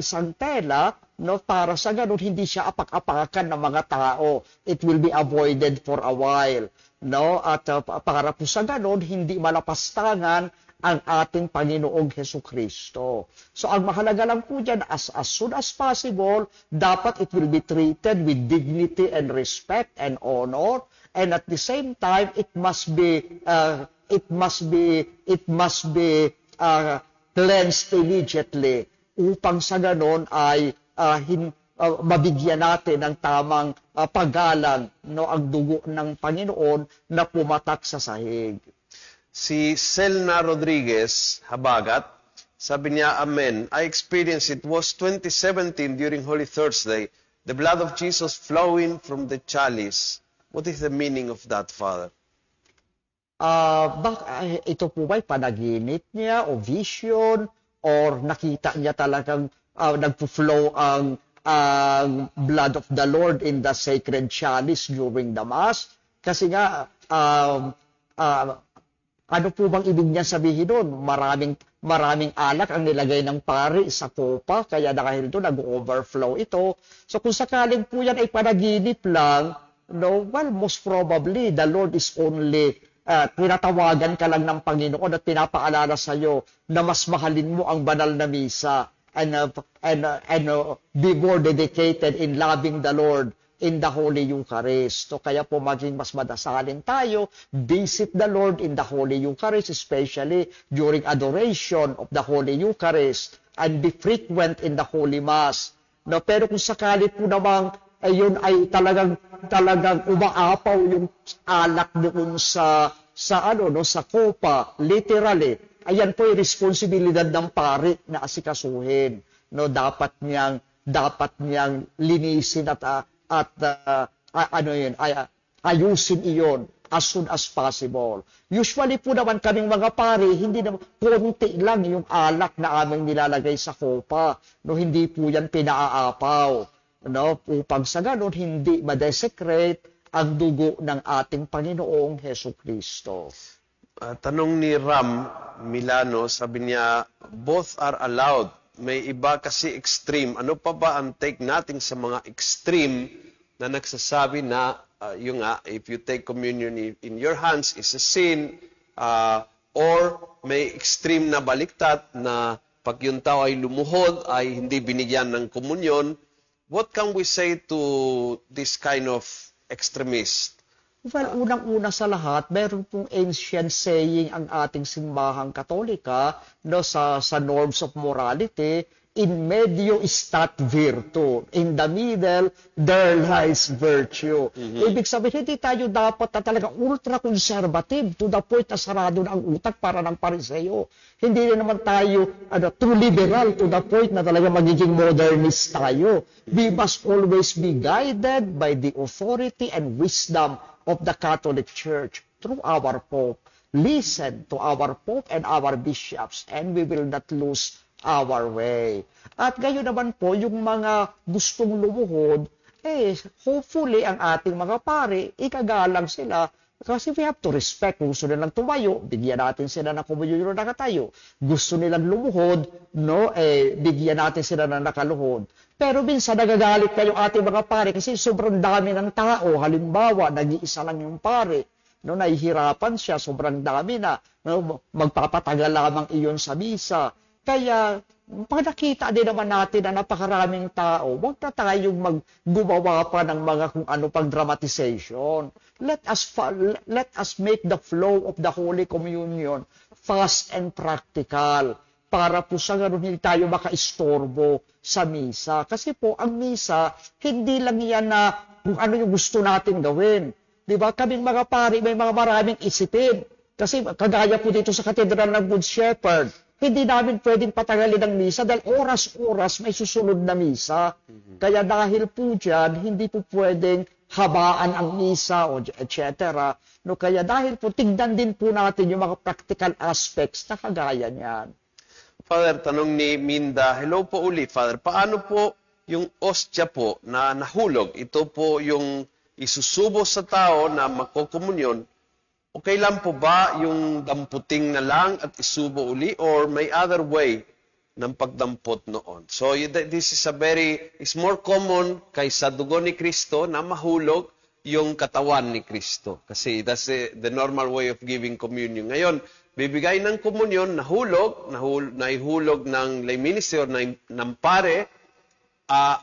[SPEAKER 2] isang tela, no, para sa ganun hindi siya apak-apakan ng mga tao. It will be avoided for a while, no, at para po sa ganun hindi malapastangan ang ating Panginoong Hesukristo. So ang mahalaga lang po dyan, as soon as possible, dapat it will be treated with dignity and respect and honor, and at the same time, it must be cleansed immediately upang sa ganon ay mabigyan natin ng tamang paggalang ang dugo ng Panginoon na pumatak sa sahig.
[SPEAKER 1] Si Selna Rodriguez Habagat, sabi niya, Amen. I experienced it was 2017 during Holy Thursday, the blood of Jesus flowing from the chalice. What is the meaning of that, Father?
[SPEAKER 2] Ito po ba'y panaginip niya o vision or nakita niya talagang nagpo-flow ang blood of the Lord in the sacred chalice during the Mass? Kasi nga, ano po bang ibig niya sabihin doon? Maraming alak ang nilagay ng pari sa kopa, kaya dahil doon nag-overflow ito. So kung sakaling po yan ay panaginip lang, well, most probably, the Lord is only tinatawagan ka lang ng Panginoon at pinapaalala sa iyo na mas mahalin mo ang banal na misa and be more dedicated in loving the Lord in the Holy Eucharist. So kaya po maging mas madasalin tayo, visit the Lord in the Holy Eucharist, especially during adoration of the Holy Eucharist, and be frequent in the Holy Mass. Pero kung sakali po namang ayun ay talagang umaapaw yung alak doon sa kopa, literally, ayan po yung responsibilidad ng pari na asikasuhin. Dapat niyang linisin at ayusin iyon as soon as possible. Usually po naman kaming mga pari, hindi naman, konti lang yung alak na aming nilalagay sa kopa. Hindi po yan pinaaapaw. Upang sa ganon, hindi madesecrate ang dugo ng ating Panginoong Hesukristo.
[SPEAKER 1] Tanong ni Ram Milano, sabi niya, both are allowed. May iba kasi extreme. Ano pa ba ang take natin sa mga extreme na nagsasabi na if you take communion in your hands is a sin, or may extreme na baliktad na pag yung tao ay lumuhod ay hindi binigyan ng komunyon. What can we say to this kind of extremist?
[SPEAKER 2] Well, unang-una sa lahat, meron pong ancient saying ang ating simbahang Katolika sa norms of morality, in medio stat virtu. In the middle, there lies virtue. Ibig sabihin, hindi tayo dapat na talaga ultra-conservative to the point na sarado na ang utak para ng Pariseo. Hindi rin naman tayo too liberal to the point na talaga magiging modernist tayo. We must always be guided by the authority and wisdom of the Catholic Church through our Pope. Listen to our Pope and our bishops, and we will not lose our way. At gayon naman po, yung mga gustong lumuhod, hopefully ang ating mga pare, ikagalang sila. Kasi we have to respect. Kung gusto nilang tumayo, bigyan natin sila ng komunyon na nakatayo. Gusto nilang lumuhod, bigyan natin sila ng nakaluhod. Pero minsan nagagalit pa yung ating mga pare kasi sobrang dami ng tao. Halimbawa, nag-iisa lang yung pare. Nahihirapan siya, sobrang dami na. Magpapatagal lamang iyon sa misa. Kaya, pag nakita din naman natin na napakaraming tao, huwag na tayong gumawa pa ng mga kung ano pang dramatization. Let us make the flow of the Holy Communion fast and practical para po sa ganun hindi tayo makaistorbo sa misa. Kasi po, ang misa, hindi lang yan na kung ano yung gusto natin gawin. Diba? Kaming mga pari, may mga maraming isipin. Kasi kagaya po dito sa Katedral ng Good Shepherd, hindi namin pwedeng patagalin ang misa dahil oras-oras may susunod na misa. Kaya dahil po dyan, hindi po pwedeng habaan ang misa o etc. Kaya dahil po, tignan din po natin yung mga practical aspects na kagaya niyan.
[SPEAKER 1] Father, tanong ni Minda, hello po uli, Father. Paano po yung ostya po na nahulog? Ito po yung isusubo sa tao na magkokomunyon. Okay lang po ba yung damputing na lang at isubo uli or may other way ng pagdampot noon? So this is it's more common kaysa dugo ni Kristo na mahulog yung katawan ni Kristo. Kasi that's the normal way of giving communion. Ngayon, bibigay ng komunyon, naihulog ng lay minister, ng pare,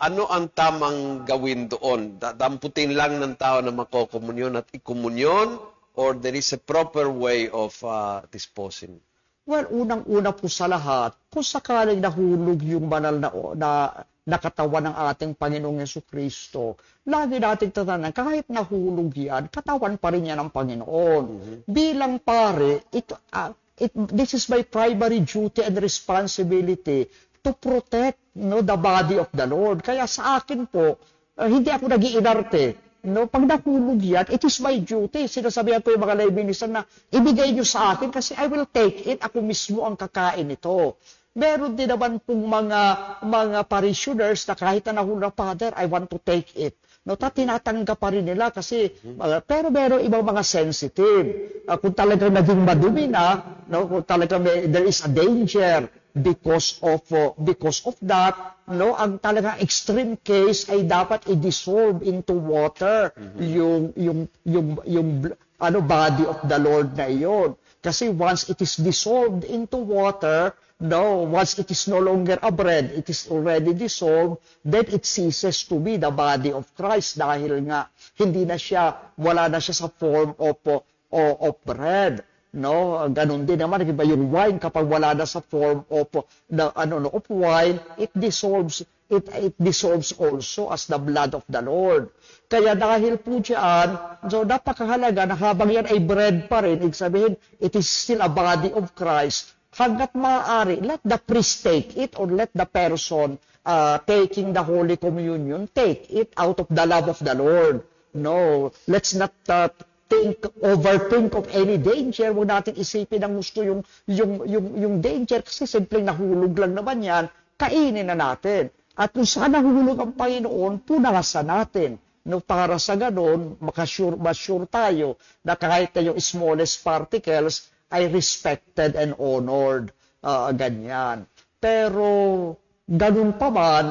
[SPEAKER 1] ano ang tamang gawin doon? Damputin lang ng tao na makokomunyon at ikomunyon, or there is a proper way of disposing?
[SPEAKER 2] Well, unang-una po sa lahat, kung sakaling nahulog yung banal na katawan ng ating Panginoong Jesucristo, lagi nating tatanan, kahit nahulog yan, katawan pa rin yan ng Panginoon. Bilang pare, this is my primary duty and responsibility to protect the body of the Lord. Kaya sa akin po, hindi ako nag-iinarte. Pag nahulog yan, it is my duty. Sinasabihan ko yung mga lay minister na ibigay nyo sa akin kasi I will take it. Ako mismo ang kakain ito. Meron din naman pong mga parishioners na kahit na nahulog, Father, I want to take it. Tinatanggap pa rin nila kasi, pero meron ibang mga sensitive. Kung talagang naging madumi na, kung talagang there is a danger, because of that, ang talagang extreme case ay dapat i-dissolve into water yung body of the Lord na iyon. Kasi once it is dissolved into water, once it is no longer a bread, it is already dissolved, then it ceases to be the body of Christ dahil nga wala na siya sa form of bread. Ganun din naman, iba yung wine kapag wala na sa form of wine, it dissolves also as the blood of the Lord. Kaya dahil po diyan, so napakahalaga na habang yan ay bread pa rin, ibig sabihin, it is still a body of Christ. Hanggat maaari, let the priest take it or let the person taking the Holy Communion take it out of the love of the Lord. Let's not overthink of any danger. Huwag natin isipin ang gusto yung danger kasi simpleng nahulog lang naman yan, kainin na natin. At kung saan nahulog ang Panginoon, punasan natin. Para sa ganon, ma-sure tayo na kahit na yung smallest particles ay respected and honored. Ganyan. Pero ganun pa man,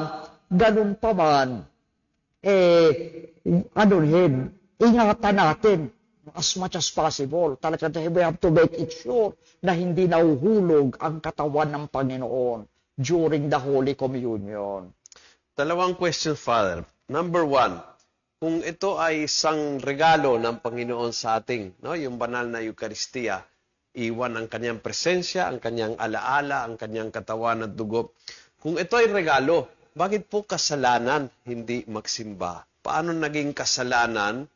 [SPEAKER 2] ingatan natin as much as possible. Talaga we have to make it sure na hindi nahuhulog ang katawan ng Panginoon during the Holy Communion.
[SPEAKER 1] Dalawang question, Father. Number 1, kung ito ay isang regalo ng Panginoon sa ating, yung banal na Eucharistia, iwan ang kanyang presensya, ang kanyang alaala, ang kanyang katawan at dugo. Kung ito ay regalo, bakit po kasalanan hindi magsimba? Paano naging kasalanan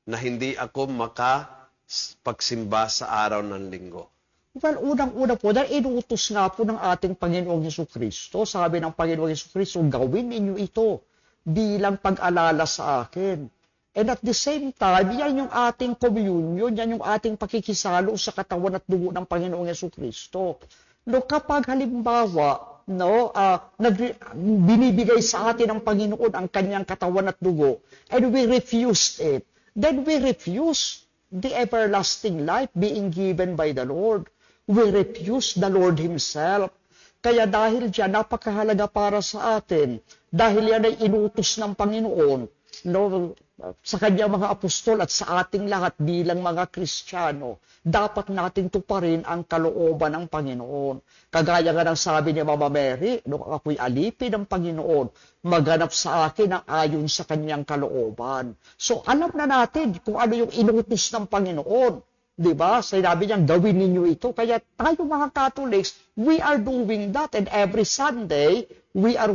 [SPEAKER 1] na hindi ako makapagsimba sa araw ng linggo?
[SPEAKER 2] Well, unang-una po, dahil inuutos nga po ng ating Panginoong Jesucristo, sabi ng Panginoong Jesucristo, gawin ninyo ito bilang pag-alala sa akin. And at the same time, yan yung ating communion, yan yung ating pakikisalo sa katawan at dugo ng Panginoong Jesucristo. Kapag halimbawa, binibigay sa atin ng Panginoon ang kanyang katawan at dugo, and we refused it, then we refuse the everlasting life being given by the Lord. We refuse the Lord Himself. Kaya dahil dyan, napakahalaga para sa atin, dahil yan ay inutos ng Panginoon, sa kanyang mga apostol at sa ating lahat bilang mga Kristiyano, dapat natin tuparin ang kalooban ng Panginoon. Kagaya nga ng sabi ni Mama Mary, ako'y alipin ng Panginoon, maghanap sa akin ang ayon sa kanyang kalooban. So alam na natin kung ano yung inutos ng Panginoon. Diba? Sinabi niya, gawin ninyo ito. Kaya tayo mga Catholics, we are doing that. And every Sunday, we are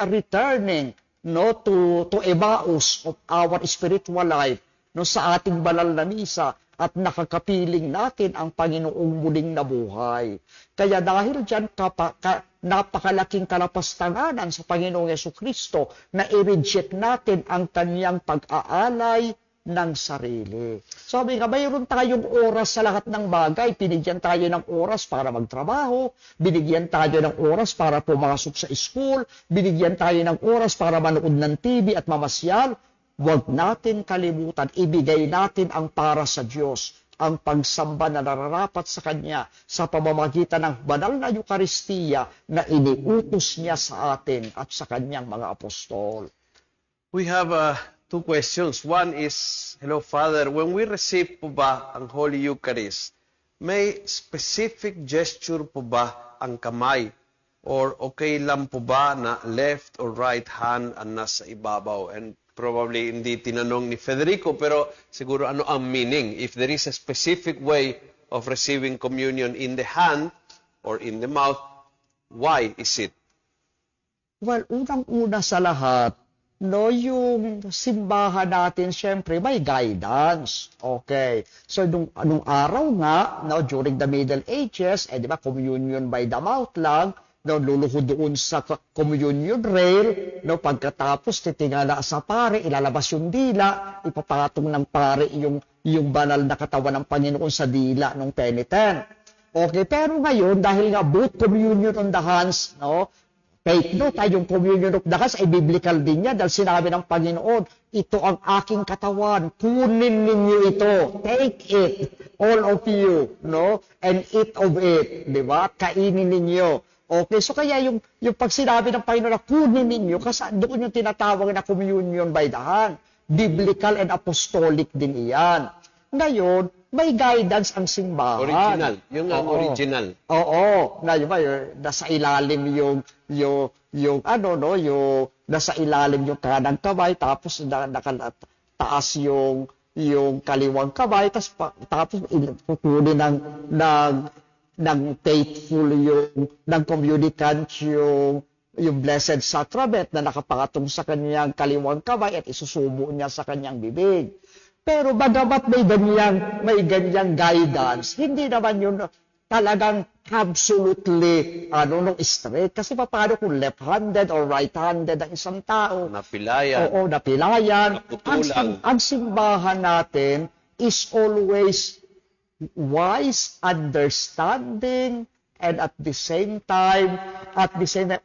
[SPEAKER 2] returning to Emmaus of our spiritual life sa ating banal na misa at nakakapiling natin ang Panginoong muling nabuhay. Kaya dahil dyan, napakalaking kalapastanganan sa Panginoong Jesucristo na i-reject natin ang kanyang pag-aalay ng sarili. Sabi nga, mayroon tayong oras sa lahat ng bagay. Binigyan tayo ng oras para magtrabaho, binigyan tayo ng oras para pumasok sa school, binigyan tayo ng oras para manood ng TV at mamasyal. Huwag natin kalimutan, ibigay natin ang para sa Diyos, ang pagsamba na nararapat sa Kanya sa pamamagitan ng banal na Eucharistia na iniutos niya sa atin at sa Kanyang mga apostol.
[SPEAKER 1] We have 2 two questions. One is, hello Father, when we receive po ba ang Holy Eucharist, may specific gesture po ba ang kamay? Or okay lang po ba na left or right hand ang nasa ibabaw? And probably hindi tinanong ni Federico, pero siguro ano ang meaning? If there is a specific way of receiving communion in the hand or in the mouth, why is it?
[SPEAKER 2] Well, unang-una sa lahat, no, yung simbahan natin, syempre, may guidance. Okay. So, nung araw nga, no, during the Middle Ages, di ba, communion by the mouth lang, no, luluhod doon sa communion rail, no, pagkatapos titingala sa pare, ilalabas yung dila, ipapatong ng pare yung banal na katawan ng Panginoon sa dila ng penitent. Okay, pero ngayon, dahil nga both communion on the hands, no, take note, yung communion of the hands ay biblical din yan dahil sinabi ng Panginoon, ito ang aking katawan, kunin ninyo ito, take it, all of you, no, and eat of it, di ba? Kainin ninyo. Okay, so kaya yung pag sinabi ng Panginoon na kunin ninyo, kasi doon yung tinatawag na communion by the hand. Biblical and apostolic din iyan. Ngayon, may guidance ang simbahan.
[SPEAKER 1] Original. Yung original.
[SPEAKER 2] Oo. Ngayon ba, nasa ilalim yung nasa ilalim yung kanang kamay, tapos nakataas yung kaliwang kamay, tapos kukunin ng faithful ng communicant yung Blessed Sacrament na nakapangatong sa kanyang kaliwang kamay at isusubo niya sa kanyang bibig. Pero bagamat may ganyang guidance, hindi naman yun talagang absolutely straight. Kasi paano kung left-handed or right-handed ang isang tao?
[SPEAKER 1] Napilayan.
[SPEAKER 2] Oo, napilayan.
[SPEAKER 1] Naputulan.
[SPEAKER 2] Ang simbahan natin is always wise, understanding, and at the same time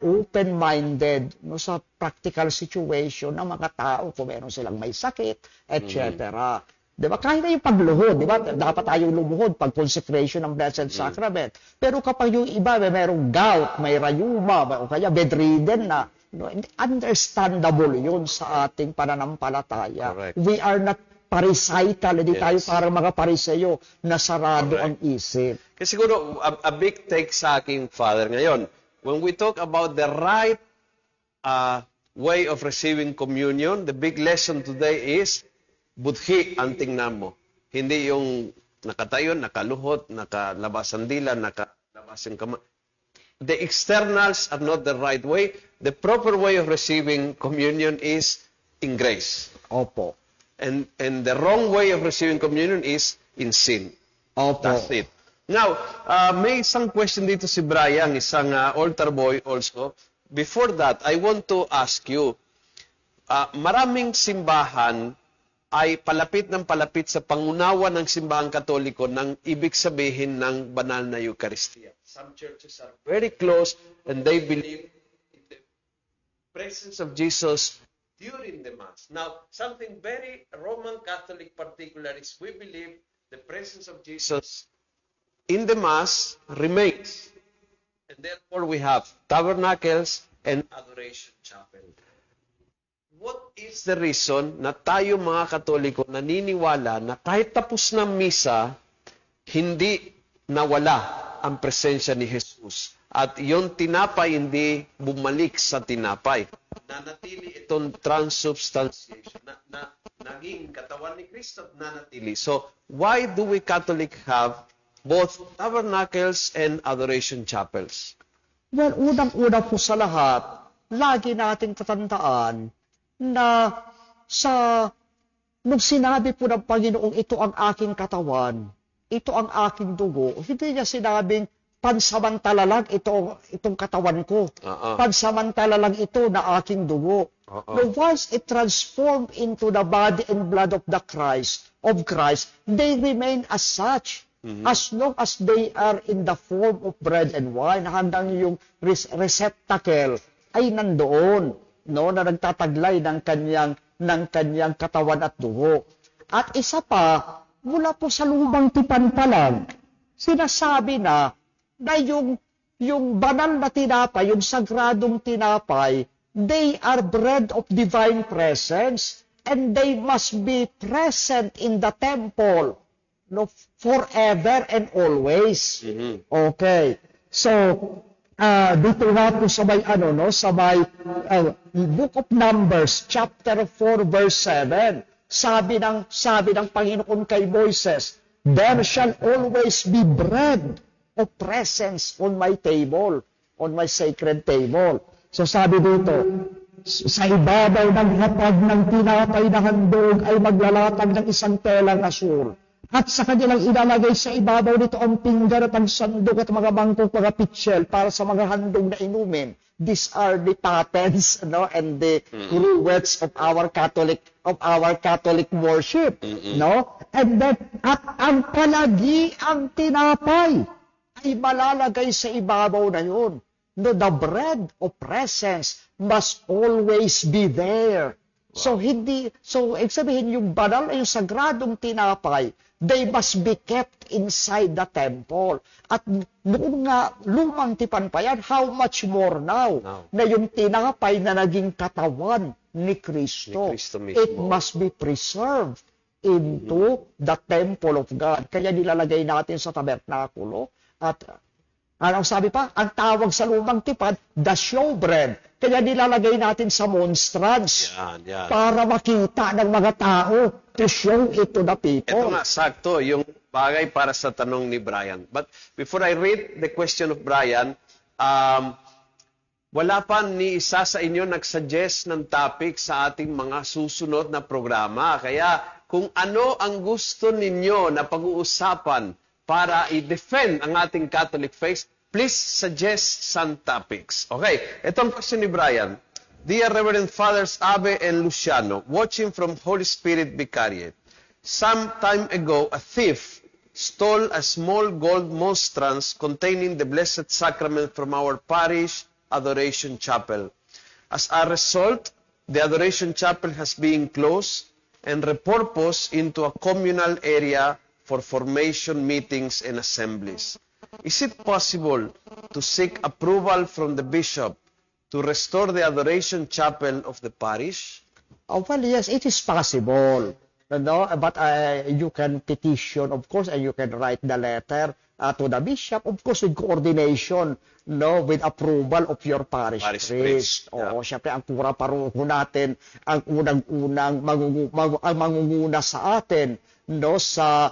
[SPEAKER 2] open-minded sa practical situation ng mga tao kung meron silang may sakit, etc. Diba? Kahit na yung pagluhod, diba? Dapat tayong lumuhod pag consecration ng Blessed Sacrament. Pero kapag yung iba, merong gout, may rayuma, o kaya bedridden na, understandable yun sa ating pananampalataya.
[SPEAKER 1] Correct.
[SPEAKER 2] We are not pharisaical, hindi tayo parang mga pariseyo na sarado ang isip.
[SPEAKER 1] Kasi siguro, a big take sa aking Father ngayon, when we talk about the right way of receiving communion, the big lesson today is, budhi ang tingnan mo. Hindi yung nakatayon, nakaluhot, nakalabas ang dila, nakalabas ang kamay. The externals are not the right way. The proper way of receiving communion is in grace.
[SPEAKER 2] Opo.
[SPEAKER 1] And the wrong way of receiving communion is in sin.
[SPEAKER 2] Opo.
[SPEAKER 1] That's it. Now, may isang question dito si Brian, isang altar boy also. Before that, I want to ask you, maraming simbahan ay palapit ng palapit sa pangunawa ng simbahang Katoliko ng ibig sabihin ng banal na Eucharistia. Some churches are very close and they believe in the presence of Jesus during the Mass. Now, something very Roman Catholic particular is we believe the presence of Jesus in the Mass remains. And therefore, we have tabernacles and adoration chapel. What is the reason na tayo mga Katoliko naniniwala na kahit tapos ng misa, hindi nawala ang presensya ni Jesus? At yung tinapay hindi bumalik sa tinapay. Nanatili itong transubstantiation. Naging katawan ni Kristo at nanatili. So, why do we Catholic have both tabernacles and adoration chapels?
[SPEAKER 2] Well, unang-una po sa lahat, lagi nating tatandaan na nung sinabi po ng Panginoong ito ang aking katawan, ito ang aking dugo, hindi niya sinabing pansamantala lang itong katawan ko. Pansamantala lang ito na aking dugo. No, once it transformed into the body and blood of Christ, they remain as such. As long as they are in the form of bread and wine, hanggang yung receptacle ay nandoon, no, na nagtataglay ng kanyang katawan at dugo. At isa pa, mula po sa lumang tipan pa lang, sinasabi na yung banal na tinapay, yung sagradong tinapay, they are bread of divine presence. and they must be present in the temple, no, forever and always. Okay. So, dito nga po sa may, sa may Book of Numbers, chapter 4, verse 7, sabi ng Panginoon kay Moises, there shall always be bread of presence on my table, on my sacred table. So sabi dito, sa ibabaw ng hapag ng tinapay na handog ay maglalatag ng isang telang asul. At sa kanilang ilalagay sa ibabaw nito ang pinggan at ang sandok at mga mangkok, mga pitsyel para sa mga handog na inumin. These are the patterns, and the rituals of our Catholic worship, And then at ang palagi ang tinapay ay malalagay sa ibabaw na yun. No, the bread of presence must always be there. Wow. So ibig sabihin yung banal, yung sagradong tinapay, they must be kept inside the temple. At noong nga lumang tipan pa yan, how much more now na yung tinapay na naging katawan ni Kristo, it must be preserved into the temple of God. Kaya nilalagay natin sa tabernakulo. At anong sabi pa? Ang tawag sa lumang tipan, the showbread. Kaya nilalagay natin sa monstrance para makita ng mga tao, to show it to the people.
[SPEAKER 1] Ito nga, sakto, yung bagay para sa tanong ni Brian. But before I read the question of Brian, wala pa ni isa sa inyo nag-suggest ng topic sa ating mga susunod na programa. Kaya kung ano ang gusto ninyo na pag-uusapan para i-defend ang ating Catholic faith, please suggest some topics. Okay, itong question ni Brian. Dear Reverend Fathers Abe and Luciano, watching from Holy Spirit Vicariate, some time ago a thief stole a small gold monstrance containing the Blessed Sacrament from our parish Adoration Chapel. As a result, the Adoration Chapel has been closed and repurposed into a communal area for formation meetings and assemblies. Is it possible to seek approval from the bishop to restore the Adoration Chapel of the parish?
[SPEAKER 2] Well, yes, it is possible. But you can petition, of course, and you can write the letter to the bishop, of course, with coordination, with approval of your parish priest. Oo, syempre, ang kura paruho natin, ang unang mangunguna sa atin, sa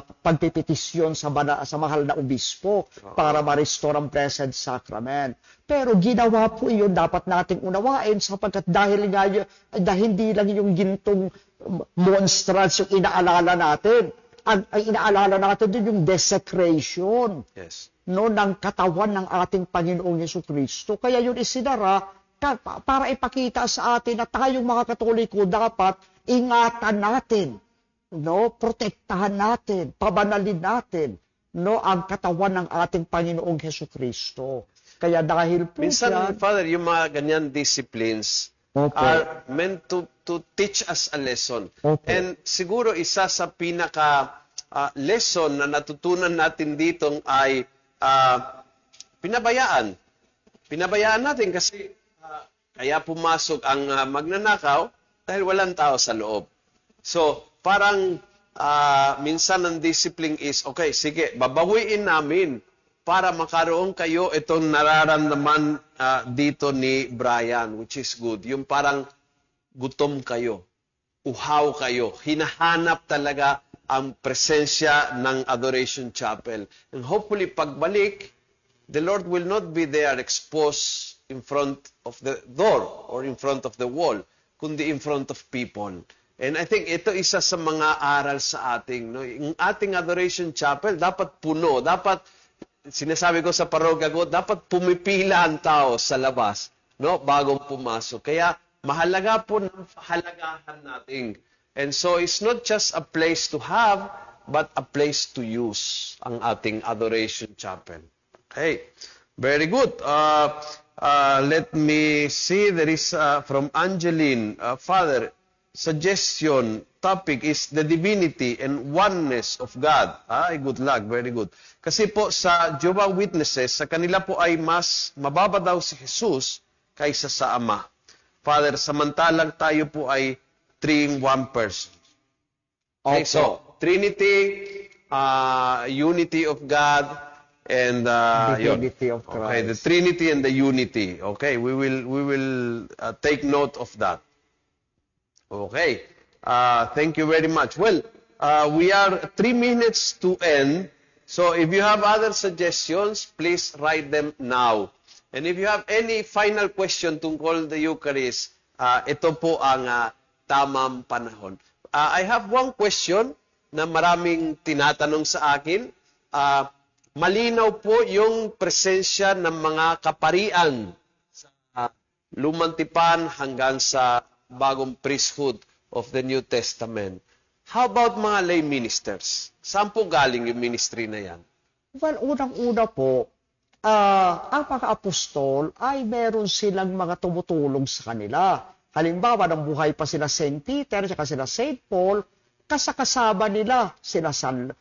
[SPEAKER 2] pagpipetisyon sa mahal na obispo para ma-restore ang Blessed Sacrament. Pero ginawa po iyon, dapat nating unawain sapagkat dahil hindi lang yung gintong monstrance yung inaalala natin. Ang inaalala natin din yung desecration ng katawan ng ating Panginoong Jesucristo. Kaya yun isinara para ipakita sa atin na tayong mga Katoliko dapat ingatan natin, protektahan natin, pabanalin natin, ang katawan ng ating Panginoong Jesucristo. Kaya dahil po
[SPEAKER 1] minsan, Father, yung mga ganyan disciplines are meant to teach us a lesson. And siguro isa sa pinaka lesson na natutunan natin dito ay pinabayaan. Pinabayaan natin kasi kaya pumasok ang magnanakaw dahil walang tao sa loob. So, parang minsan ang discipline is, okay, sige, babawiin namin para makaroon kayo itong nararamdaman dito ni Brian, which is good. Yung parang gutom kayo, uhaw kayo, hinahanap talaga ang presensya ng Adoration Chapel. And hopefully, pagbalik, the Lord will not be there exposed in front of the door or in front of the wall, kundi in front of people. And I think ito isa sa mga aral sa ating. Yung ating Adoration Chapel, dapat puno. Dapat, sinasabi ko sa parokya ko, dapat pumipila ang tao sa labas bagong pumasok. Kaya mahalaga po ng pahalagahan natin. And so it's not just a place to have, but a place to use ang ating Adoration Chapel. Okay, very good. Let me see, there is from Angeline, Father, suggestion, topic is the divinity and oneness of God. Good luck, very good. Kasi po sa Jehovah's Witnesses, sa kanila po ay mas mababa daw si Jesus kaysa sa Ama. Father, samantalang tayo po ay three in one person. Okay,
[SPEAKER 2] Opo.
[SPEAKER 1] so Trinity, unity of God, and yun.
[SPEAKER 2] Divinity of
[SPEAKER 1] Okay, the
[SPEAKER 2] Christ.
[SPEAKER 1] Trinity and the unity. Okay, we will take note of that. Okay. Thank you very much. Well, we are 3 minutes to end. So if you have other suggestions, please write them now. And if you have any final question tungkol the Eucharist, ito po ang tamang panahon. I have one question na maraming tinatanong sa akin. Malinaw po yung presensya ng mga kaparian sa Lumang Tipan hanggang sa bagong priesthood of the New Testament. How about mga lay ministers? Saan po galing yung ministry na yan?
[SPEAKER 2] Well, unang-una po, ang mga apostol ay meron silang mga tumutulong sa kanila. Halimbawa, nang buhay pa sila St. Peter at sila St. Paul, kasakasama nila sila San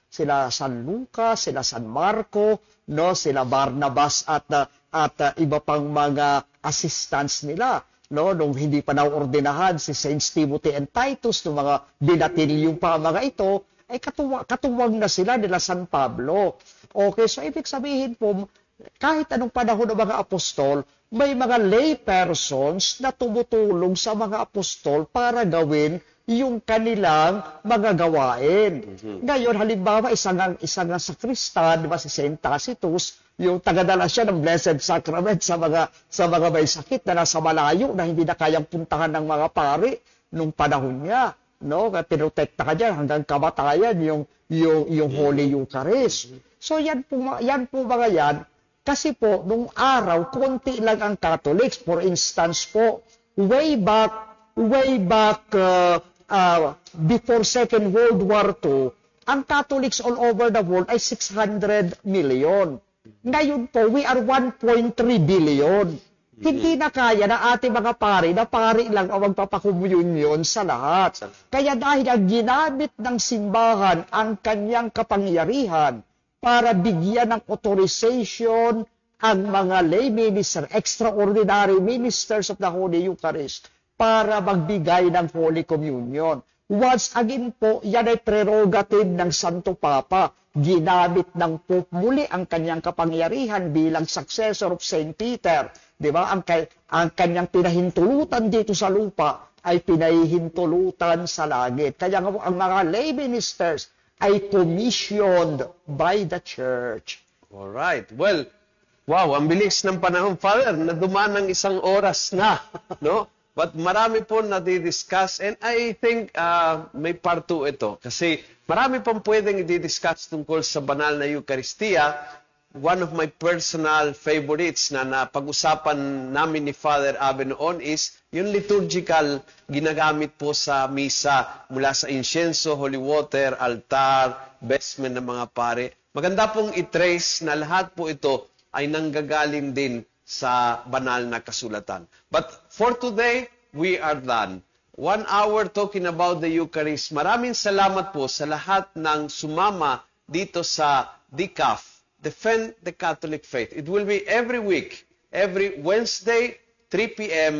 [SPEAKER 2] Lucas, sila San Marco, no, sila Barnabas at iba pang mga assistants nila. No, nung hindi pa naordinahan si Saints Timothy and Titus, nung mga binatilyong pa mga ito, ay katuwang na sila nila San Pablo. Okay, so ibig sabihin po, kahit anong panahon ng mga apostol, may mga lay persons na tumutulong sa mga apostol para gawin yung kanilang mga gawain. Ngayon, halimbawa, isang sakristan, di ba, si Saint Tacitus, yung tagadala siya ng Blessed Sacrament sa mga may sakit na nasa malayo na hindi na kayang puntahan ng mga pari nung panahon niya. No? Pinotekta ka dyan hanggang kamatayan yung Holy Eucharist. So yan po mga yan. Kasi po, nung araw, konti lang ang Catholics. For instance po, way back before Second World War II, ang Catholics all over the world ay 600 million. Ngayon po, we are 1.3 billion. Hindi na kaya na ating mga pari, na pari lang ang magpapakomunyon sa lahat. Kaya dahil ang ginamit ng simbahan ang kanyang kapangyarihan para bigyan ng authorization ang mga lay minister, extraordinary ministers of the Holy Eucharist, para magbigay ng Holy Communion. Once again po, yan ay prerogative ng Santo Papa. Ginamit ng Pope muli ang kanyang kapangyarihan bilang successor of St. Peter. Di ba? Ang kanyang pinahintulutan dito sa lupa ay pinahihintulutan sa langit. Kaya nga ang mga lay ministers ay commissioned by the Church.
[SPEAKER 1] Alright. Well, wow, ang bilis ng panahon, Father, na dumaan ng 1 oras na, no? But marami po na-discuss and I think may part 2 ito. Kasi marami pong pwedeng i-discuss tungkol sa banal na Eucharistia. One of my personal favorites na napag-usapan namin ni Father Abe noon is yung liturgical ginagamit po sa misa mula sa insyenso, holy water, altar, vestment ng mga pare. Maganda pong i-trace na lahat po ito ay nanggagaling din sa banal na kasulatan. But for today, we are done. 1 hour talking about the Eucharist. Maraming salamat po sa lahat ng sumama dito sa DCAF, Defend the Catholic Faith. It will be every week, every Wednesday, 3 p.m.,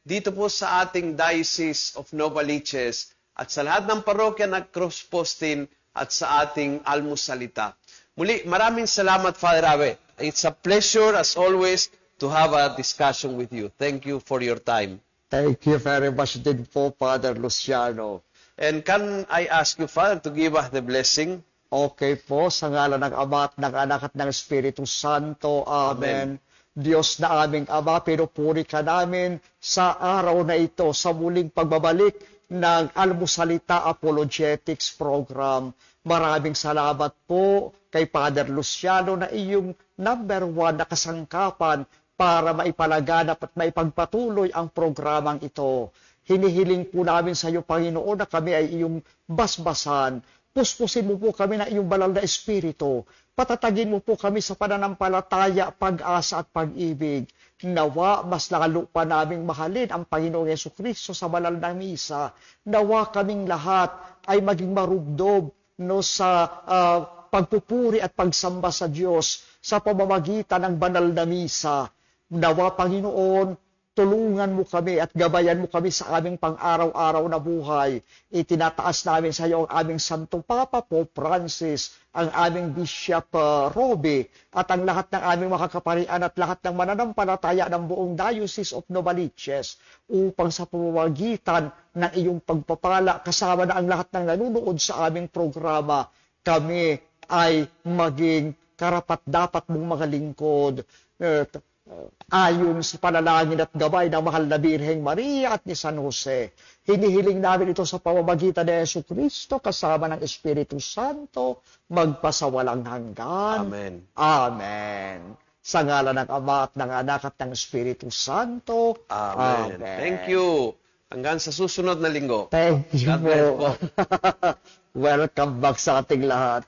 [SPEAKER 1] dito po sa ating Diocese of Novaliches at sa lahat ng parokya na cross-posting at sa ating almusalita. Muli, maraming salamat, Father Abe. It's a pleasure, as always, to have a discussion with you. Thank you for your time.
[SPEAKER 2] Thank you very much din po, Father Luciano.
[SPEAKER 1] And can I ask you, Father, to give us the blessing?
[SPEAKER 2] Okay po, sa ngalan ng Ama at ng Anak at ng Espiritu Santo. Amen. Diyos na aming Ama, pinupuri ka namin sa araw na ito, sa muling pagbabalik ng Almusalita Apologetics Program. Maraming salamat po kay Father Luciano na iyong number 1 na kasangkapan para maipalaganap at maipagpatuloy ang programang ito. Hinihiling po namin sa iyo, Panginoon, na kami ay iyong basbasan. Puspusin mo po kami na iyong banal na Espiritu. Patatagin mo po kami sa pananampalataya, pag-asa at pag-ibig. Nawa, mas lalo pa naming mahalin ang Panginoong Jesucristo sa banal na misa. Nawa kaming lahat ay maging marugdob sa pagpupuri at pagsamba sa Diyos sa pamamagitan ng banal na misa. Nawa, Panginoon, tulungan mo kami at gabayan mo kami sa aming pang-araw-araw na buhay. Itinataas namin sa iyo ang aming Santong Papa Pope Francis, ang aming Bishop Roby, at ang lahat ng aming makakaparian at lahat ng mananampalataya ng buong Diocese of Novaliches, upang sa pamamagitan ng iyong pagpapala, kasama na ang lahat ng nanunood sa aming programa, kami ay maging karapat-dapat mong mga lingkod, ayon sa panalangin at gabay ng mahal na Birheng Maria at ni San Jose. Hinihiling namin ito sa pamamagitan ni Jesucristo kasama ng Espiritu Santo, magpasawalang hanggan.
[SPEAKER 1] Amen.
[SPEAKER 2] Amen. Sa ngalan ng Ama at ng Anak at ng Espiritu Santo.
[SPEAKER 1] Amen. Thank you. Hanggang sa susunod na linggo.
[SPEAKER 2] Thank you
[SPEAKER 1] God bless po.
[SPEAKER 2] Welcome back sa ating lahat.